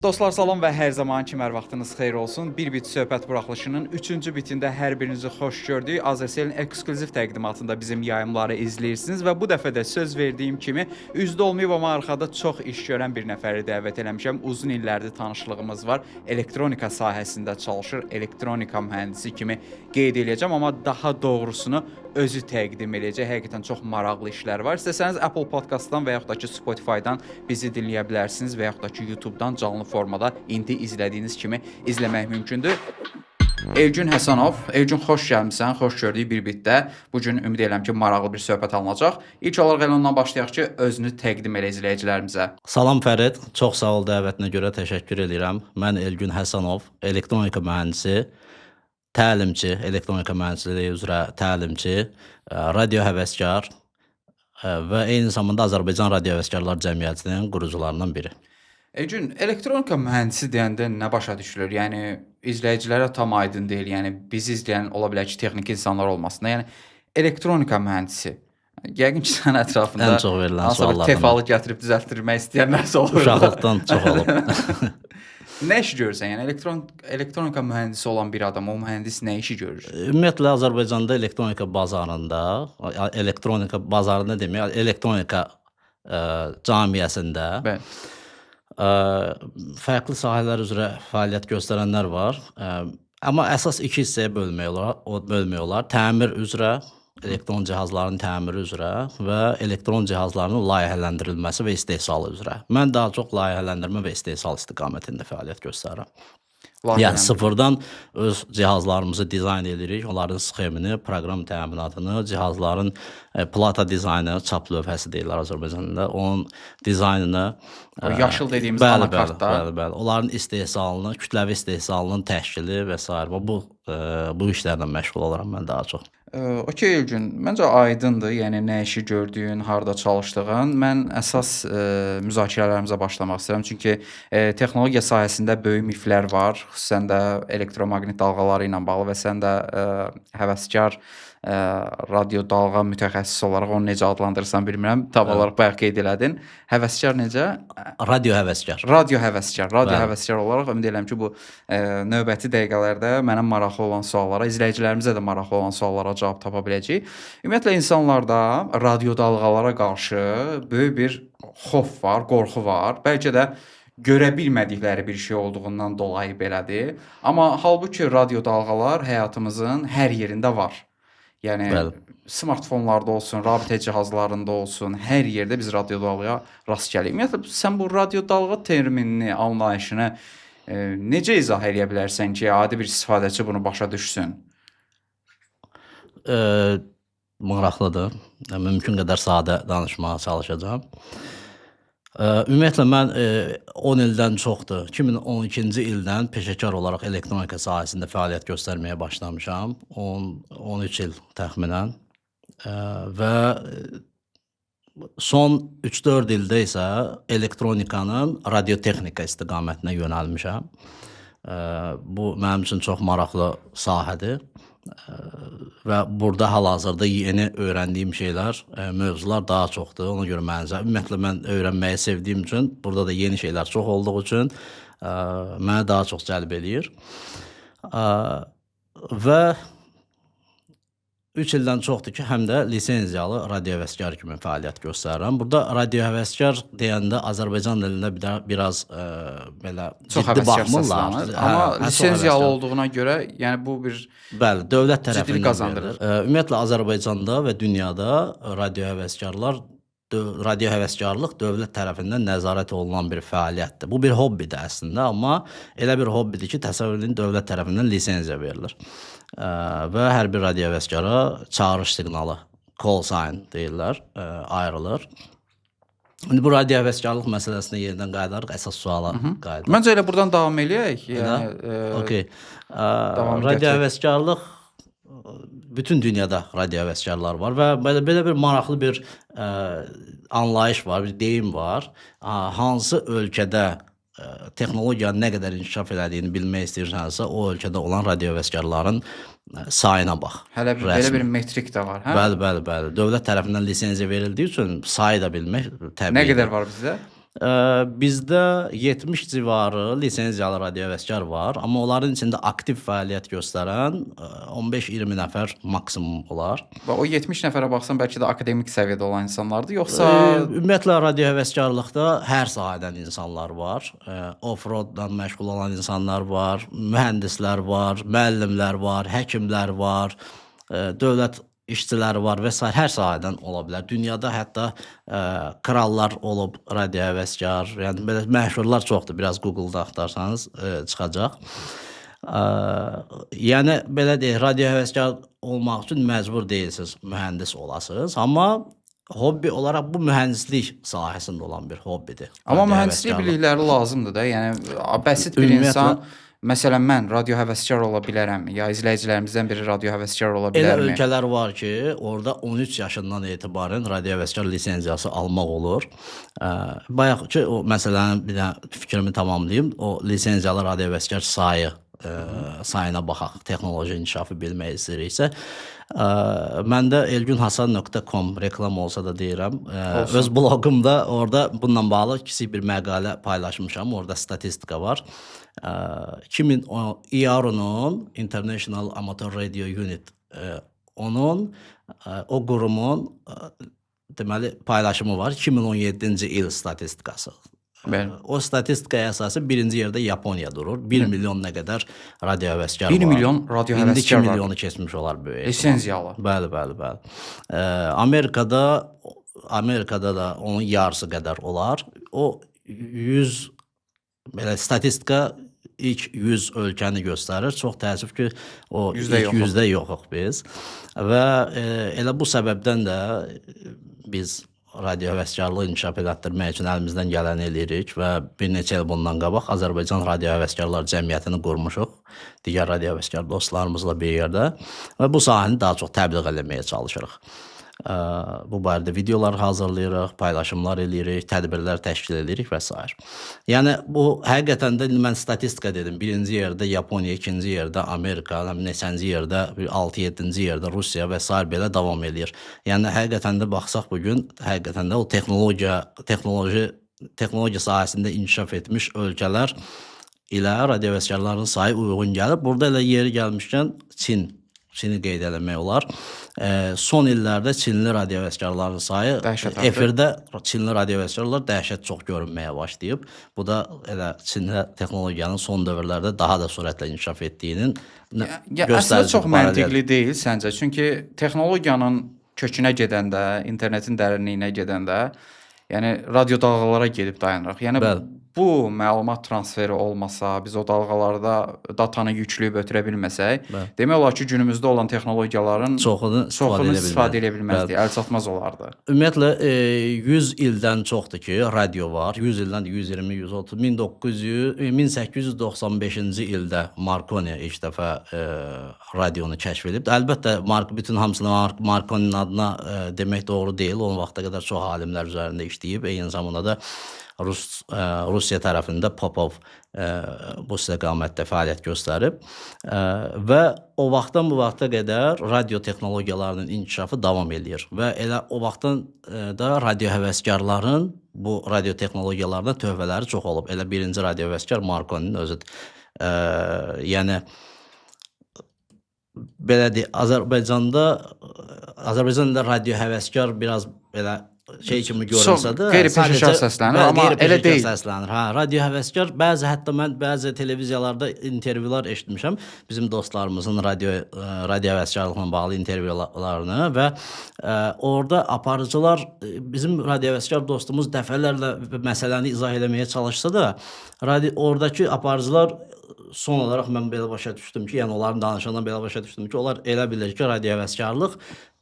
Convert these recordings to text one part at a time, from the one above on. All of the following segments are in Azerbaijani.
Dostlar salam və hər zaman kimi hər vaxtınız xeyir olsun. Bir bit söhbət buraxılışının 3-cü bitində hər birinizi xoş gördük. Azerselin ekskluziv təqdimatında bizim yayımları izləyirsiniz və bu dəfə də söz verdiyim kimi üzdə olmayıb amma arxada çox iş görən bir nəfəri dəvət eləmişəm. Uzun illərdir tanışlığımız var. Elektronika sahəsində çalışır, elektronika mühəndisi kimi qeyd eləyəcəm, amma daha doğrusunu özü təqdim edəcək. Həqiqətən çox maraqlı işlər var. İstəsəniz Apple Podcast-dan və yaxud da ki Spotify-dan bizi dinləyə bilərsiniz və yaxud da ki YouTube-dan canlı formada indi izlədiyiniz kimi izləmək mümkündür. Elgün Həsənov, Elgün xoş gəlmisən, xoş gördük bir bitdə. Bugün ümid edirəm ki, maraqlı bir söhbət alınacaq. İlk olaraq elə ondan başlayaq ki, özünü təqdim elə izləyicilərimizə. Salam Fərid, çox sağ ol dəvətinə görə təşəkkür edirəm. Mən Elgün Həsənov, elektronika mühəndisi, təlimçi, elektronika mühəndisliyi üzrə təlimçi, radio həvəskar və eyni zamanda Azərbaycan Radio Həvəskarlar Cəmiyyətinin qurucularından biri. Elgün, elektronika mühəndisi deyəndə nə başa düşülür? Yəni izləyicilərə tam aydın deyil. Yəni bizi izləyən ola bilər ki, texniki insanlar olmasın. Yəni elektronika mühəndisi. Yəqin ki, sən ətrafında Ən çox verilən suallardan. tefalı gətirib düzəltdirmək istəyənlər olur. Uşaqlıqdan çox olub. Nə iş görürsən? Yəni elektronika mühəndisi olan bir adam, o mühəndis nə işi görür? Ümumiyyətlə Azərbaycanda elektronika bazarında demək, elektronika cəmiyyəsində fərqli sahələr üzrə fəaliyyət göstərənlər var. Amma əsas iki hissəyə bölmək olar. Təmir üzrə, elektron cihazların təmiri üzrə və elektron cihazların layihələndirilməsi və istehsalı üzrə. Mən daha çox layihələndirmə və istehsal istiqamətində fəaliyyət göstərirəm. Yəni sıfırdan öz cihazlarımızı dizayn edirik, onların sxemini, proqram təminatını, cihazların plata dizaynı, çap lövhəsi deyirlər Azərbaycanda, onun dizaynını, yaşıl dediyimiz anakartda. Bəli. Onların istehsalını, kütləvi istehsalının təşkili və s. Bu işlərlə məşğul olaram mən daha çox. Okey Elgün, məncə aydındır, yəni nə işi gördüyün, harda çalışdığın. Mən əsas müzakirələrimizə başlamaq istəyirəm, çünki texnologiya sahəsində böyük miflər var, xüsusən də elektromaqnit dalğaları ilə bağlı və sən də həvəskar radio dalğa mütəxəssisi olaraq onu necə adlandırırsan bilmirəm. Tam olaraq bayaq qeyd elədin. Həvəskar necə? Radio həvəskar. Radio həvəskar olaraq ümid edirəm ki, bu növbəti dəqiqələrdə mənə maraqlı olan suallara, izləyicilərimizə də maraqlı olan suallara cavab tapa biləcəyik. Ümumiyyətlə insanlarda radio dalğalara qarşı böyük bir xof var, qorxu var. Bəlkə də görə bilmədikləri bir şey olduğundan dolayı belədir. Amma halbuki radio dalğalar həyatımızın hər yerində var. Yəni smartfonlarda olsun, rabitə cihazlarında olsun, hər yerdə biz radio dalğaya rast gəlirik. Ümumiyyətlə sən bu radio dalğa terminini, anlayışını necə izah edə bilərsən ki, adi bir istifadəçi bunu başa düşsün? Maraqlıdır. Mümkün qədər sadə danışmağa çalışacağam. Ümumiyyətlə mən 10 ildən çoxdur, 2012-ci ildən peşəkar olaraq elektronika sahəsində fəaliyyət göstərməyə başlamışam. 13 il təxminən və son 3-4 ildə isə elektronikanın radiotexnika istiqamətinə yönəlmişəm. Bu mənim üçün çox maraqlı sahədir. Və burada hal-hazırda yeni öyrəndiyim şeylər, mövzular daha çoxdur. Ona görə ümumiyyətlə mən öyrənməyi sevdiyim üçün, burada da yeni şeylər çox olduğu üçün mənə daha çox cəlb eləyir. Və 3 ildən çoxdur ki, həm də lisenziyalı radio həvəskar kimi fəaliyyət göstərirəm. Burada radio həvəskar deyəndə Azərbaycan dilində biraz belə ciddi baxmırlar. Amma lisenziyalı olduğuna görə, yəni bu bir dövlət tərəfindən ciddilik qazandırır. Ümumiyyətlə Azərbaycanda və dünyada radio həvəskarlıq dövlət tərəfindən nəzarət olunan bir fəaliyyətdir. Bu bir hobbidir əslində, amma elə bir hobbidir ki, təsəvvür edin, dövlət tərəfindən lisenziya verilir. Və hər bir radio həvəskara çağırış siqnalı, call sign deyirlər, ayrılır. İndi bu radio həvəskarlıq məsələsinə yenidən qayıdarıq, əsas suala qayıdarıq. Məncə elə buradan davam eləyək. Radio həvəskarlıq, bütün dünyada radio həvəskarlar var və belə bir maraqlı bir anlayış var, bir deyim var. Hansı ölkədə texnologiyanın nə qədər inkişaf elədiyini bilmək istəyirsənsə, o ölkədə olan radio həvəskarların sayına bax. Hələ belə bir metrik də var, hə? Bəli. Dövlət tərəfindən lisenziya verildiyi üçün sayı da bilmək təbii. Nə qədər var bizdə? Bizdə 70 civarı lisenziyalı radiohəvəskar var, amma onların içində aktiv fəaliyyət göstərən 15-20 nəfər maksimum olar. Və o 70 nəfərə baxsan bəlkə də akademik səviyyədə olan insanlardır, yoxsa Ümumiyyətlə radiohəvəskarlıqda hər sahədən insanlar var. Off-roadla məşğul olan insanlar var, mühəndislər var, müəllimlər var, həkimlər var, dövlət işçiləri var və s. hər sahədən ola bilər. Dünyada hətta krallar olub radiohəvəskar, yəni belə məşhurlar çoxdur. Biraz Google-da axtarsanız çıxacaq. Yəni belə deyək, radiohəvəskar olmaq üçün məcbur deyilsiniz, mühəndis olasınız, amma hobbi olaraq bu mühəndislik sahəsində olan bir hobbidir. amma mühəndislik bilikləri lazımdır da. Yəni bəsit bir insan, məsələn mən radio həvəskar ola bilərəmmi? Ya izləyicilərimizdən biri radio həvəskar ola Elə bilərmi? ölkələr var ki, orada 13 yaşından etibarən radiohəvəskar lisenziyası almaq olur. Bayaq ki, o məsələnin bir də fikrimi tamamlayım. O lisenziyalı radiohəvəskar sayına baxaq, texnoloji inkişafı bilmək istəyiriksə. Məndə elgunhasan.com reklam olsa da deyirəm. Öz bloqumda orada bununla bağlı kiçik bir məqalə paylaşmışam. Orada statistika var. 2010 IARO-nun International Amateur Radio Unit onun o qurumun deməli paylaşımı var. 2017-ci il statistikası. Bəli. O statistikaya əsasən birinci yerdə Yaponiya durur. 1 milyon nə qədər radio həvəskar var. 1 milyon radio İndi 2 həvəskar var. milyonu keçmiş olar böyük. Lisenziyalı. Bəli. Amerikada da onun yarısı qədər olar. O 100 belə statistika ilk 100 ölkəni göstərir. Çox təəssüf ki, o ilk 100-də yoxuq biz. Və elə bu səbəbdən də biz radio həvəskarlığı inkişaf elətdirmək üçün əlimizdən gələni eləyirik və bir neçə il bundan qabaq Azərbaycan Radio Həvəskarlar Cəmiyyətini qurmuşuq. Digər radio həvəskar dostlarımızla bir yerdə və bu sahəni daha çox təbliğ eləməyə çalışırıq. Bu barədə videolar hazırlayırıq, paylaşımlar eləyirik, tədbirlər təşkil edirik və s. Yəni bu həqiqətən də mən statistika dedim. Birinci yerdə Yaponiya, ikinci yerdə Amerika, neçənci yerdə 6-7-ci yerdə Rusiya və s. belə davam edir. Yəni həqiqətən də baxsaq bugün həqiqətən də o texnologiya sahəsində inkişaf etmiş ölkələr ilə radiohəvəskarların sayı uyğun gəlir. Burada elə yeri gəlmişkən Çini qeyd eləmək olar. Son illərdə Çinli radiohəvəskarların sayı efirdə Çinli radiohəvəskarlar dəhşət çox görünməyə başlayıb. Bu da elə Çində texnologiyanın son dövrlərdə daha da sürətlə inkişaf etdiyinin göstərici. Əslində çox məntiqli deyil səncə? Çünki texnologiyanın kökünə gedəndə, internetin dərinliyinə gedəndə, yəni radio dalğalara gedib dayanırıq. Yəni bu məlumat transferi olmasa, biz o dalğalarda datanı yükləyib ötürə bilməsək, demək olar ki, günümüzdə olan texnologiyaların çoxunu istifadə edə bilməzdik, əlçatmaz olardı. Ümumiyyətlə 100 ildən çoxdur ki, radio var. 100 ildən 120, 130, 1895-ci ildə Marconi ilk dəfə radionu kəşf edib. Əlbəttə, bütün hamısını Marconinin adına demək doğru deyil. O vaxta qədər çox alimlər üzərində işləyib. Eyni zamanda da Rusiya tərəfində Popov bu istiqamətdə fəaliyyət göstərib və o vaxtdan bu vaxta qədər radio texnologiyalarının inkişafı davam edir və elə o vaxtdan da radio həvəskarların bu radio texnologiyalarına töhfələri çox olub. Elə birinci radio həvəskar Marconinin özüdür. Yəni belə deyək, Azərbaycanda radio həvəskar biraz belə şey kimi görünsə də qeyri-peşəkar səslənir, amma elə deyil. Radio həvəskar hətta mən bəzi televiziyalarda intervyular eşitmişəm. Bizim dostlarımızın radio həvəskarlıqla bağlı intervyularını və orada aparıcılar bizim radio həvəskar dostumuz dəfələrlə məsələni izah eləməyə çalışsa da oradakı aparıcılar son olaraq mən belə başa düşdüm ki, yəni onların danışığından belə başa düşdüm ki, onlar elə bilir ki, radio həvəskarlıq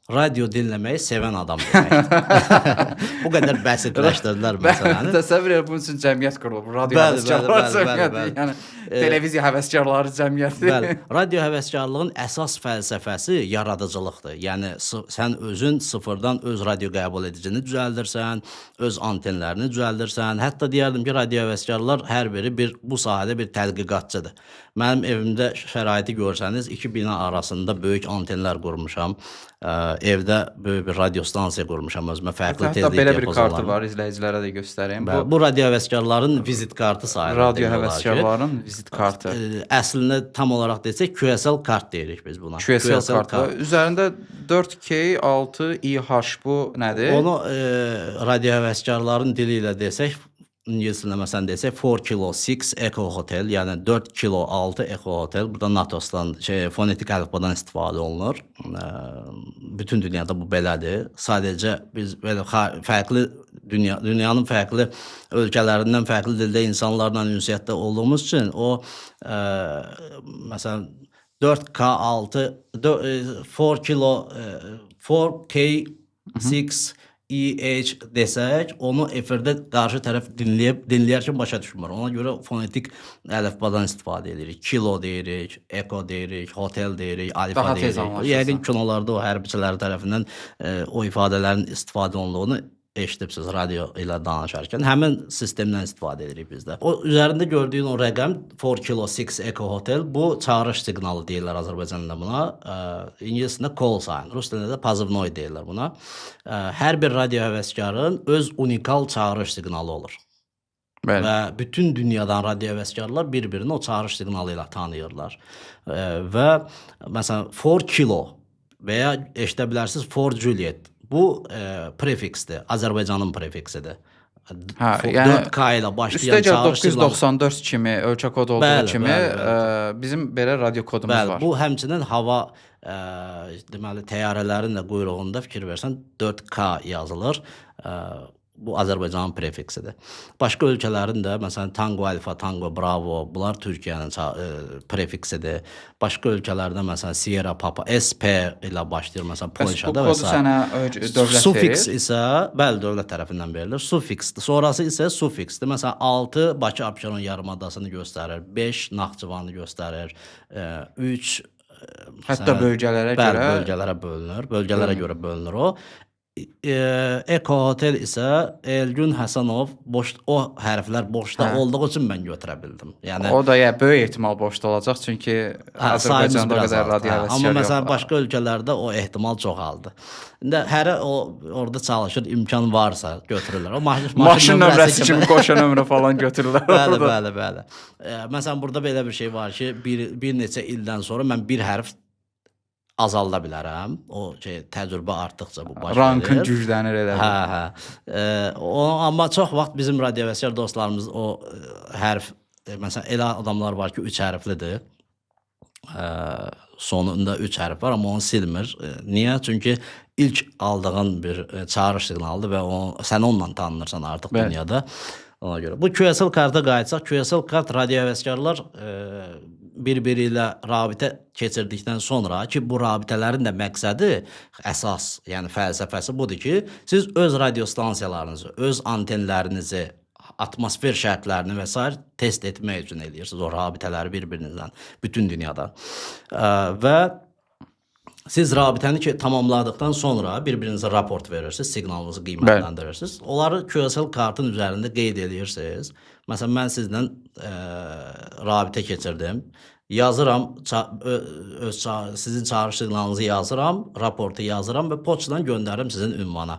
radio dinləməyi sevən adam deməkdir. Bu qədər bəsitləşdirdilər məsələni. Təsəvvür edir, bunun üçün cəmiyyət qurulub. Radio həvəskarlar cəmiyyəti, yəni televiziya həvəskarları cəmiyyəti. Bəli, radio həvəskarlığın əsas fəlsəfəsi yaradıcılıqdır. Yəni sən özün sıfırdan öz radio qəbul edicini düzəldirsən, öz antenlərini düzəldirsən. Hətta deyərdim ki, radio həvəskarlar hər biri bu sahədə bir tədqiqatçıdır. Mənim evimdə şəraiti görsəniz, iki bina arasında böyük antenlər qurmuşam. evdə böyük bir radio stansiya qurmuşam özümə fərqli Hətta tezlik belə bir kartı diapazonlarla. var, izləyicilərə də göstəreyim. Bu radio həvəskarların vizit kartı sayılır. Radio demək olar ki. həvəskarların vizit kartı. Əslində tam olaraq desək QSL kart deyirik biz buna. QSL kartı. Üzərində 4K6IH bu nədir? Onu radio həvəskarların dili ilə desək, İngiliscə məsələn desək 4 kilo 6 Eco Hotel, yəni 4 kilo 6 Eco Hotel. Burada NATO-dan fonetik əlifbadan istifadə olunur. Bütün dünyada bu belədir. Sadəcə biz belə fərqli dünyanın fərqli ölkələrindən fərqli dildə insanlarla ünsiyyətdə olduğumuz üçün o məsələn 4K6 4 kilo 4K6 EH desək, onu efirdə qarşı tərəf dinləyərkən başa düşmür. Ona görə fonetik əlifbadan istifadə edirik. Kilo deyirik, eko deyirik, hotel deyirik, alfa Daha tez deyirik. anlaşılsın. Yəqin kinolarda o hərbçilər tərəfindən o ifadələrin istifadə olunduğunu eşidibsiz radio ilə danışarkən. Həmin sistemdən istifadə edirik biz də. O üzərində gördüyün o rəqəm 4 kilo 6 Eco Hotel, bu çağırış siqnalı deyirlər Azərbaycanda buna. İngiliscə call sign, rus dilində də pozivnoy deyirlər buna. Hər bir radio həvəskarın öz unikal çağırış siqnalı olur. Bəli. Və bütün dünyadan radio həvəskarlar bir-birini o çağırış siqnalı ilə tanıyırlar. Və məsələn 4 kilo və ya eşidə bilərsiniz 4 Juliet. Bu prefiksdir, Azərbaycanın prefiksidir. Yəni 4K ilə başlayan üstəgəl çağırış siqnalı. 994 kimi ölkə kodu olduğu Bəli, kimi bəli, bizim belə radio kodumuz Bəli, var. bu həmçinin hava deməli təyyarələrin də quyruğunda fikir versən 4K yazılır. Bu Azərbaycanın prefiksidir. Başqa ölkələrin də məsələn Tango Alfa, Tango Bravo, bunlar Türkiyənin prefiksidir. Başqa ölkələrdə məsələn Sierra Papa, SP ilə başlayır məsələn Polşada bu və kodu sənə dövlət Sufiks verir. isə bəli dövlət tərəfindən verilir. Sufiksdir. Sonrası isə sufiksdir. Məsələn 6 Bakı Abşeron yarımadasını göstərir, 5 Naxçıvanı göstərir, 3 Hətta bölgələrə bəli, görə bölgələrə bölünür. Bölgələrə görə bölünür o. Eko Hotel isə Elgün Həsənov o hərflər boşda olduğu üçün mən götürə bildim. Yəni o da böyük ehtimal boşda olacaq çünki Azərbaycanda o qədər radio həvəskar amma məsələn yoxdur. başqa ölkələrdə o ehtimal çoxaldı. İndi hərə o orada çalışır, imkan varsa götürürlər. O Maşın nömrəsi kimi qoşa nömrə falan götürürlər. Bəli. Məsələn burada belə bir şey var ki, bir neçə ildən sonra mən bir hərf azalda bilərəm. O təcrübə artdıqca bu baş verir. Rankın güclənir elə. Amma çox vaxt bizim radio həvəskar dostlarımız o hərf məsələn elə adamlar var ki, 3 hərflidir. Sonunda 3 hərf var amma onu silmir. Niyə? Çünki ilk aldığın bir çağırış siqnalıdır və sən onunla tanınırsan artıq dünyada. Ona görə. Bu QSL karta qayıtsaq, QSL kart radio həvəskarlar bir-biri ilə rabitə keçirdikdən sonra ki, bu rabitələrin də məqsədi əsas, yəni fəlsəfəsi budur ki, siz öz radio stansiyalarınızı, öz antenlərinizi, atmosfer şərtlərini və s. test etmək üçün edirsiniz o rabitələri bir-birinizdən, bütün dünyada. Və siz rabitəni tamamladıqdan sonra bir-birinizə raport verirsiniz, siqnalınızı qiymətləndirirsiniz. Onları QSL kartın üzərində qeyd edirsiniz. Məsələn, mən sizlə rabitə keçirdim. Yazıram, sizin çağırış siqnalınızı yazıram, raportu yazıram və poçtadan göndərirəm sizin ünvana.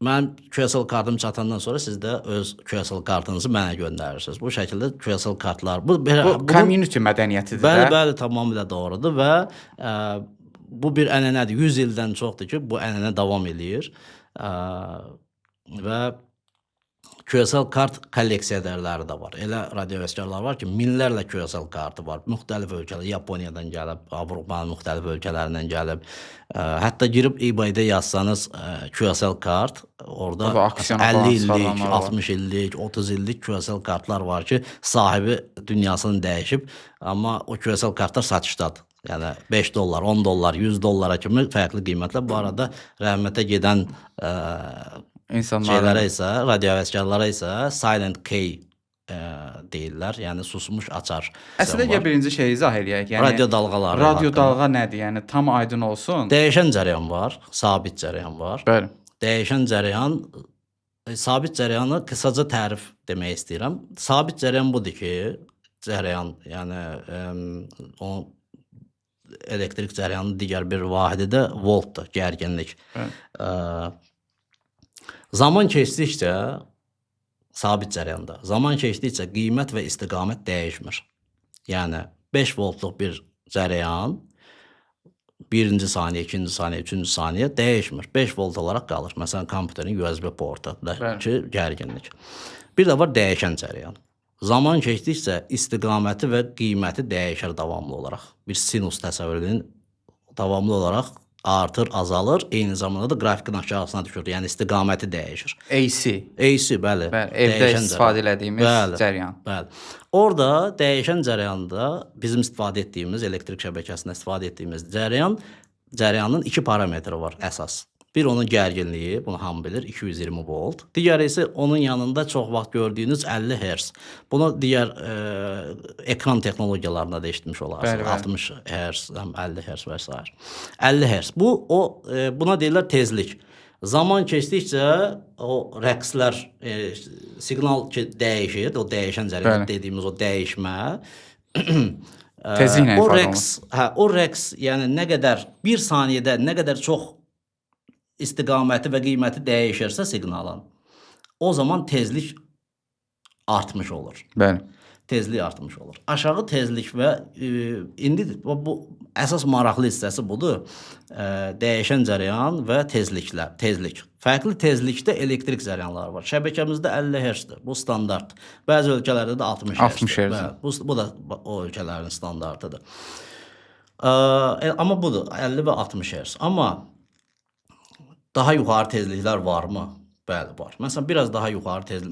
Mən QSL kartım çatandan sonra siz də öz QSL kartınızı mənə göndərirsiniz. Bu şəkildə QSL kartlar... Bu community mədəniyyətidir. Bəli, tamamilə doğrudur və bu bir ənənədir. 100 ildən çoxdur ki, bu ənənə davam edir və QSL kart kolleksiyadarları da var. Elə radio həvəskarlar var ki, minlərlə QSL kartı var. Müxtəlif ölkələr, Yaponiyadan gəlib, Avropanın müxtəlif ölkələrindən gəlib. Hətta girib eBay-də yazsanız QSL kart, orada 50 illik, 60 illik, 30 illik QSL kartlar var ki, sahibi dünyasını dəyişib, amma o QSL kartlar satışdadır. Yəni 5 dollar, 10 dollar, 100 dollara kimi fərqli qiymətlər. Bu arada rəhmətə gedən şeylərə isə, radio həvəskarlara isə Silent Key deyirlər, yəni susmuş açar. Əslində birinci şeyi izah eləyək. Yəni radio dalğaları. Radio dalğa nədir? Yəni tam aydın olsun. Dəyişən cərəyan var, sabit cərəyan var. Bəli. Dəyişən cərəyan, sabit cərəyanı qısaca tərif demək istəyirəm. Sabit cərəyan budur ki, cərəyan, yəni elektrik cəryanının digər bir vahidi də voltdur, gərginlik. Zaman keçdikcə sabit cərəyanda, zaman keçdikcə qiymət və istiqamət dəyişmir. Yəni 5 voltluq bir cərəyan birinci saniyə, ikinci saniyə, üçüncü saniyə dəyişmir. 5 volt olaraq qalır. Məsələn, kompüterin USB portundakı gərginlik. Bir də var dəyişən cərəyan. Zaman keçdikcə istiqaməti və qiyməti dəyişir davamlı olaraq. Bir sinus təsəvvür edin, davamlı olaraq artır, azalır, eyni zamanda da qrafikin aşağısına düşür. Yəni istiqaməti dəyişir. AC. AC, bəli. Evdə Dəyişən istifadə cərəyan. elədiyimiz Bəli, cərəyan. Bəli. Orada dəyişən cərəyanda bizim istifadə etdiyimiz, elektrik şəbəkəsində istifadə etdiyimiz cərəyanın iki parametri var əsas. Bir onun gərginliyi, bunu hamı bilir, 220 volt. Digəri isə onun yanında çox vaxt gördüyünüz 50 Hz. Bunu digər ekran texnologiyalarında da eşitmiş olarsınız. 60 Hz, 50 Hz və s. 50 Hz. Buna deyirlər tezlik. Zaman keçdikcə o rəqslər, siqnal dəyişir, o dəyişən cərəyan dediyimiz o dəyişmə. Tezliklə ifadə olunur. O rəqs, yəni nə qədər bir saniyədə nə qədər çox istiqaməti və qiyməti dəyişirsə siqnalın, o zaman tezlik artmış olur. Bəli. Tezlik artmış olur. Aşağı tezlik və indi bu əsas maraqlı hissəsi budur. Dəyişən cərəyan və tezlik. Fərqli tezlikdə elektrik cərəyanları var. Şəbəkəmizdə 50 Hz-dir. Bu standart. Bəzi ölkələrdə də 60 Hz-dir. Bu da o ölkələrin standartıdır. Amma budur, 50 və 60 Hz. Amma daha yuxarı tezliklər varmı? Bəli, var. Məsələn, biraz daha yuxarı tezlik.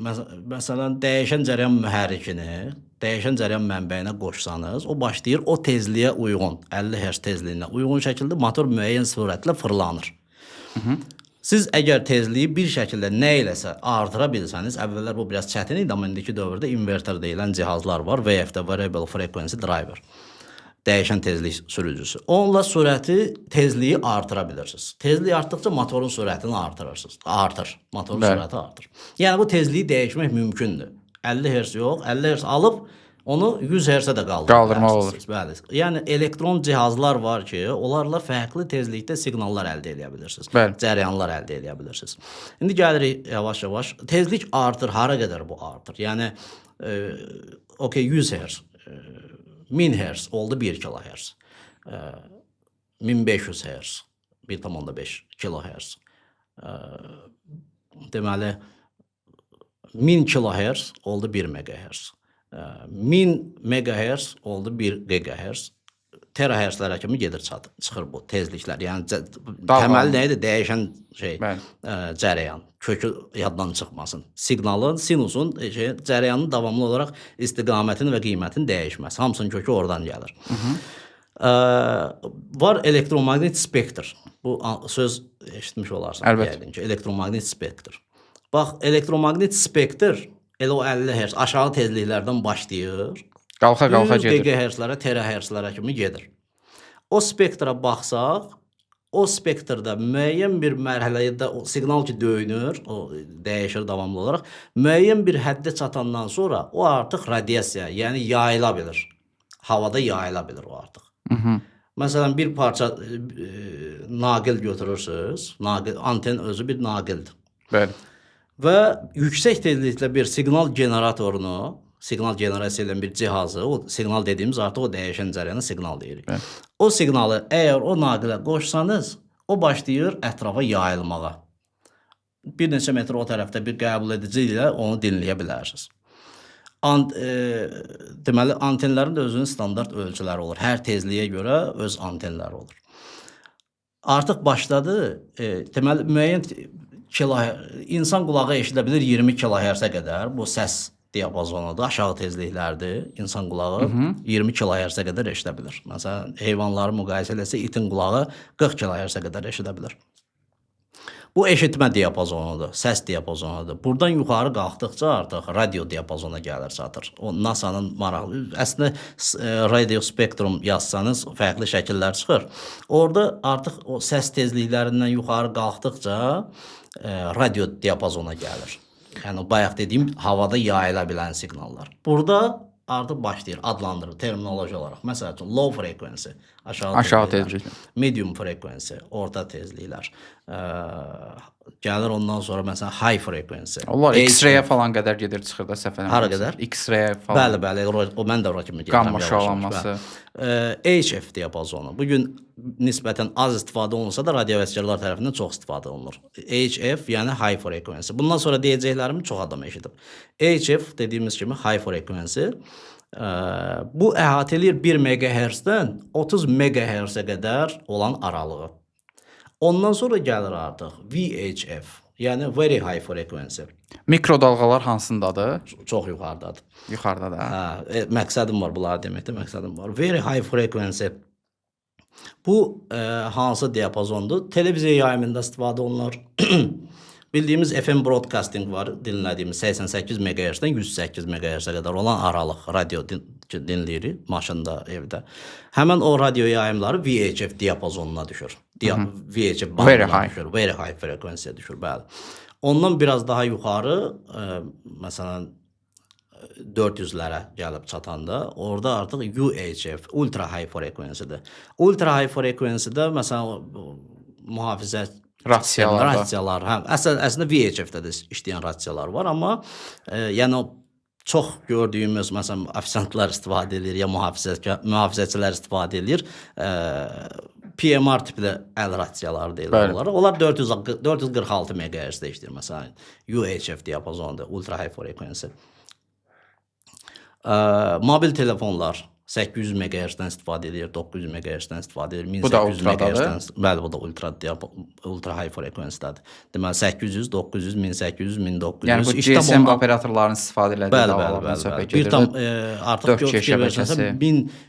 Məsələn, dəyişən cərəyan mühərrikini, dəyişən cərəyan mənbəyinə qoşsanız, o başlayır o tezliyə uyğun, 50 Hz tezliyinə uyğun şəkildə motor müəyyən sürətlə fırlanır. Siz əgər tezliyi bir şəkildə nə iləsə artıra bilsəniz, əvvəllər bu biraz çətin idi, amma indiki dövrdə inverter deyilən cihazlar var, VFD, Variable Frequency Driver. Dəyişən tezlik sürücüsü. Onunla sürəti, tezliyi artıra bilirsiniz. Tezliyi artdıqca motorun sürətini artırırsınız. Motorun sürəti artır. Yəni bu tezliyi dəyişmək mümkündür. 50 Hz yox, 50 Hz alıb onu 100 Hz-ə də qaldırmaq olur. Bəli. Yəni elektron cihazlar var ki, onlarla fərqli tezlikdə siqnallar əldə edə bilirsiniz. Cərəyanlar əldə edə bilirsiniz. İndi gəlirik yavaş-yavaş. Tezlik artır, hara qədər bu artır? Yəni 100 Hz. 1000 Hz oldu 1 kHz. 1500 Hz 1,5 kHz. Deməli 1000 kHz oldu 1 MHz. 1000 MHz oldu 1 GHz. Terahertzlərə kimi gedir çıxır bu tezliklər. Yəni təməli nə idi? Dəyişən cərəyan. Kökü yaddan çıxmasın. Siqnalın, sinusun, cərəyanın davamlı olaraq istiqamətin və qiymətin dəyişməsi. Hamısının kökü oradan gəlir. Var elektromaqnet spektr. Bu söz eşitmiş olarsan. Əlbəttə. Elektromaqnet spektr. Bax, elektromaqnet spektr elə o 50 Hz aşağı tezliklərdən başlayır. Qalxa gedir. GHz-lərə, terahertzlərə kimi gedir. O spektra baxsaq, o spektrdə müəyyən bir mərhələdə o siqnal ki döyünür, o dəyişir davamlı olaraq, müəyyən bir həddə çatandan sonra o artıq radiasiya, yəni yayıla bilir. Havada yayıla bilir o artıq. Məsələn, bir parça naqil götürürsünüz, anten özü bir naqildir. Bəli. Və yüksək tezliklə bir siqnal generatorunu, siqnal generasiya edən bir cihazı, o siqnal dediyimiz artıq o dəyişən cərəyanı siqnal deyirik. O siqnalı əgər o naqilə qoşsanız, o başlayır ətrafa yayılmağa. Bir neçə metr o tərəfdə bir qəbul edici ilə onu dinləyə bilərsiniz. Deməli, antenlərin də özünün standart ölçüləri olur. Hər tezliyə görə öz antenləri olur. Artıq başladı, deməli, müəyyən insan qulağı eşidə bilir 20 kHz-ə qədər, bu səs diapazonudur, aşağı tezliklərdir. İnsan qulağı 20 kHz-ə qədər eşidə bilir. Məsələn, heyvanları müqayisə eləsə, itin qulağı 40 kHz-ə qədər eşidə bilir. Bu eşitmə diapazonudur, səs diapazonudur. Buradan yuxarı qalxdıqca artıq radio diapazona gəlir çatır. O NASA-nın maraqlı, əslində radio spektrum yazsanız fərqli şəkillər çıxır. Orada artıq o səs tezliklərindən yuxarı qalxdıqca radio diapazona gəlir. Yəni bayaq dediyim havada yayıla bilən siqnallar. Burada artıq başlayır, adlandırır terminoloji olaraq. Məsəl üçün low frequency, aşağı Aşağı tezliklər, tezlikli. medium frequency, orta tezliklər. Gəlir ondan sonra məsələn high frequency. Onlar X-ray-ə falan qədər gedir, çıxır da səhv eləmirəmsə. Hara qədər? X-ray falan. Bəli, bəli, o mən də ora kimi gedirəm. Qamma şüalanması. HF diapazonu. Bu gün nisbətən az istifadə olunsa da radiovəsgərlər tərəfindən çox istifadə olunur. HF yəni high frequency. Bundan sonra deyəcəklərimi çox adam eşidib. HF dediyimiz kimi high frequency bu əhatə eləyir 1 MHz-dən 30 MHz-ə qədər olan aralığı. Ondan sonra gəlir artıq VHF, yəni very high frequency. Mikrodalğalar hansındadır? Çox yuxarıdadır. Yuxarıda da. Məqsədim var bunları deməkdə, məqsədim var. Very high frequency. Bu hansı diapazondur? Televiziya yayımında istifadə olunur. Bildiyimiz FM broadcasting var, dinlədiyimiz 88 MHz-dən 108 MHz-ə qədər olan aralıq radio dinləyirik maşında, evdə. Həmin o radio yayımları VHF diapazonuna düşür. VHF bandına düşür, very high frequency düşür, bəli. Ondan biraz daha yuxarı, məsələn 400-lərə gəlib çatanda, orada artıq UHF, ultra high frequency-dir. Ultra high frequency-də məsələn mühafizə rasiyalar, hə, əslində VHF-də də işləyən rasiyalar var, amma yəni çox gördüyümüz məsələn ofisiantlar istifadə edir ya mühafizəçilər istifadə edir. PMR tipli əl rasiyaları deyirlər onlara. Onlar 446 MHz-də işləyir məsələn. UHF diapazonudur, ultra high frequency. Mobil telefonlar 800 MHz-dən istifadə edir, 900 MHz-dən istifadə edir, 1800 MHz-dən. Bəli, bu da ultra high frequency-dədir. Deməli 800, 900, 1800, 1900. Yəni bu GSM operatorlarının istifadə elədiyi dalğalardan söhbət gedir. Bir tam artıq fikir versənsə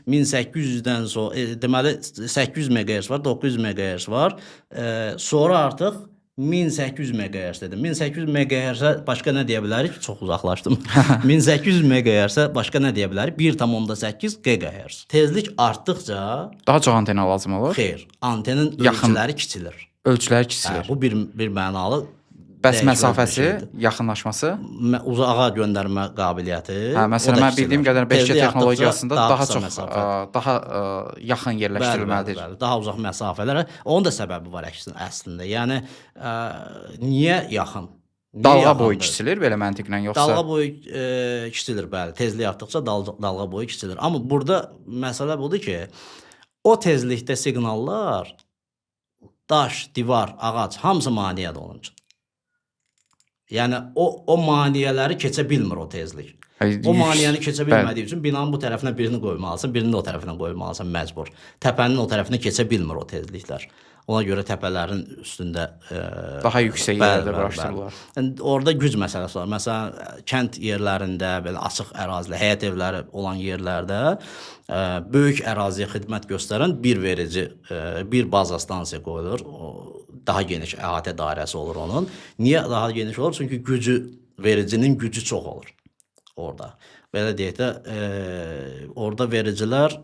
1800-dən sonra deməli 800 MHz var, 900 MHz var. Sonra artıq 1800 MHz dedim. 1800 MHz-ə başqa nə deyə bilərik? Çox uzaqlaşdım. 1800 MHz-ə başqa nə deyə bilərik? 1,8 GHz. Tezlik artdıqca daha çox antena lazım olur. Xeyr, antenin ölçüləri kiçilir. Ölçüləri kiçilir. Bu bir mənalı. Bəs məsafəsi, yaxınlaşması? Uzağa göndərmə qabiliyyəti. Hə, məsələn mən bildiyim qədər 5G texnologiyasında daha çox daha yaxın yerləşdirilməlidir. Bəli, daha uzaq məsafələrə. Onun da səbəbi var əslində. Yəni niyə yaxın? Dalğa boyu kiçilir belə məntiqlə yoxsa? Dalğa boyu kiçilir, bəli. Tezlik artdıqca dalğa boyu kiçilir. Amma burada məsələ budur ki, o tezlikdə siqnallar daş, divar, ağac hamısı maneədir onun üçün. Yəni o maneələri keçə bilmir o tezlik. O maneəni keçə bilmədiyi üçün binanın bu tərəfinə birini qoymalısan, birini də o tərəfinə qoymalısan məcbur. Təpənin o tərəfinə keçə bilmir o tezliklər. Ona görə təpələrin üstündə daha yüksək yerlərdə quraşdırılır. Orada güc məsələsi var. Məsələn, kənd yerlərində, belə açıq ərazilər, həyət evləri olan yerlərdə böyük əraziyə xidmət göstərən bir verici, bir baza stansiya qoyulur. Daha geniş əhatə dairəsi olur onun. Niyə daha geniş olur? Çünki vericinin gücü çox olur orada. Belə deyək də, orada vericilər,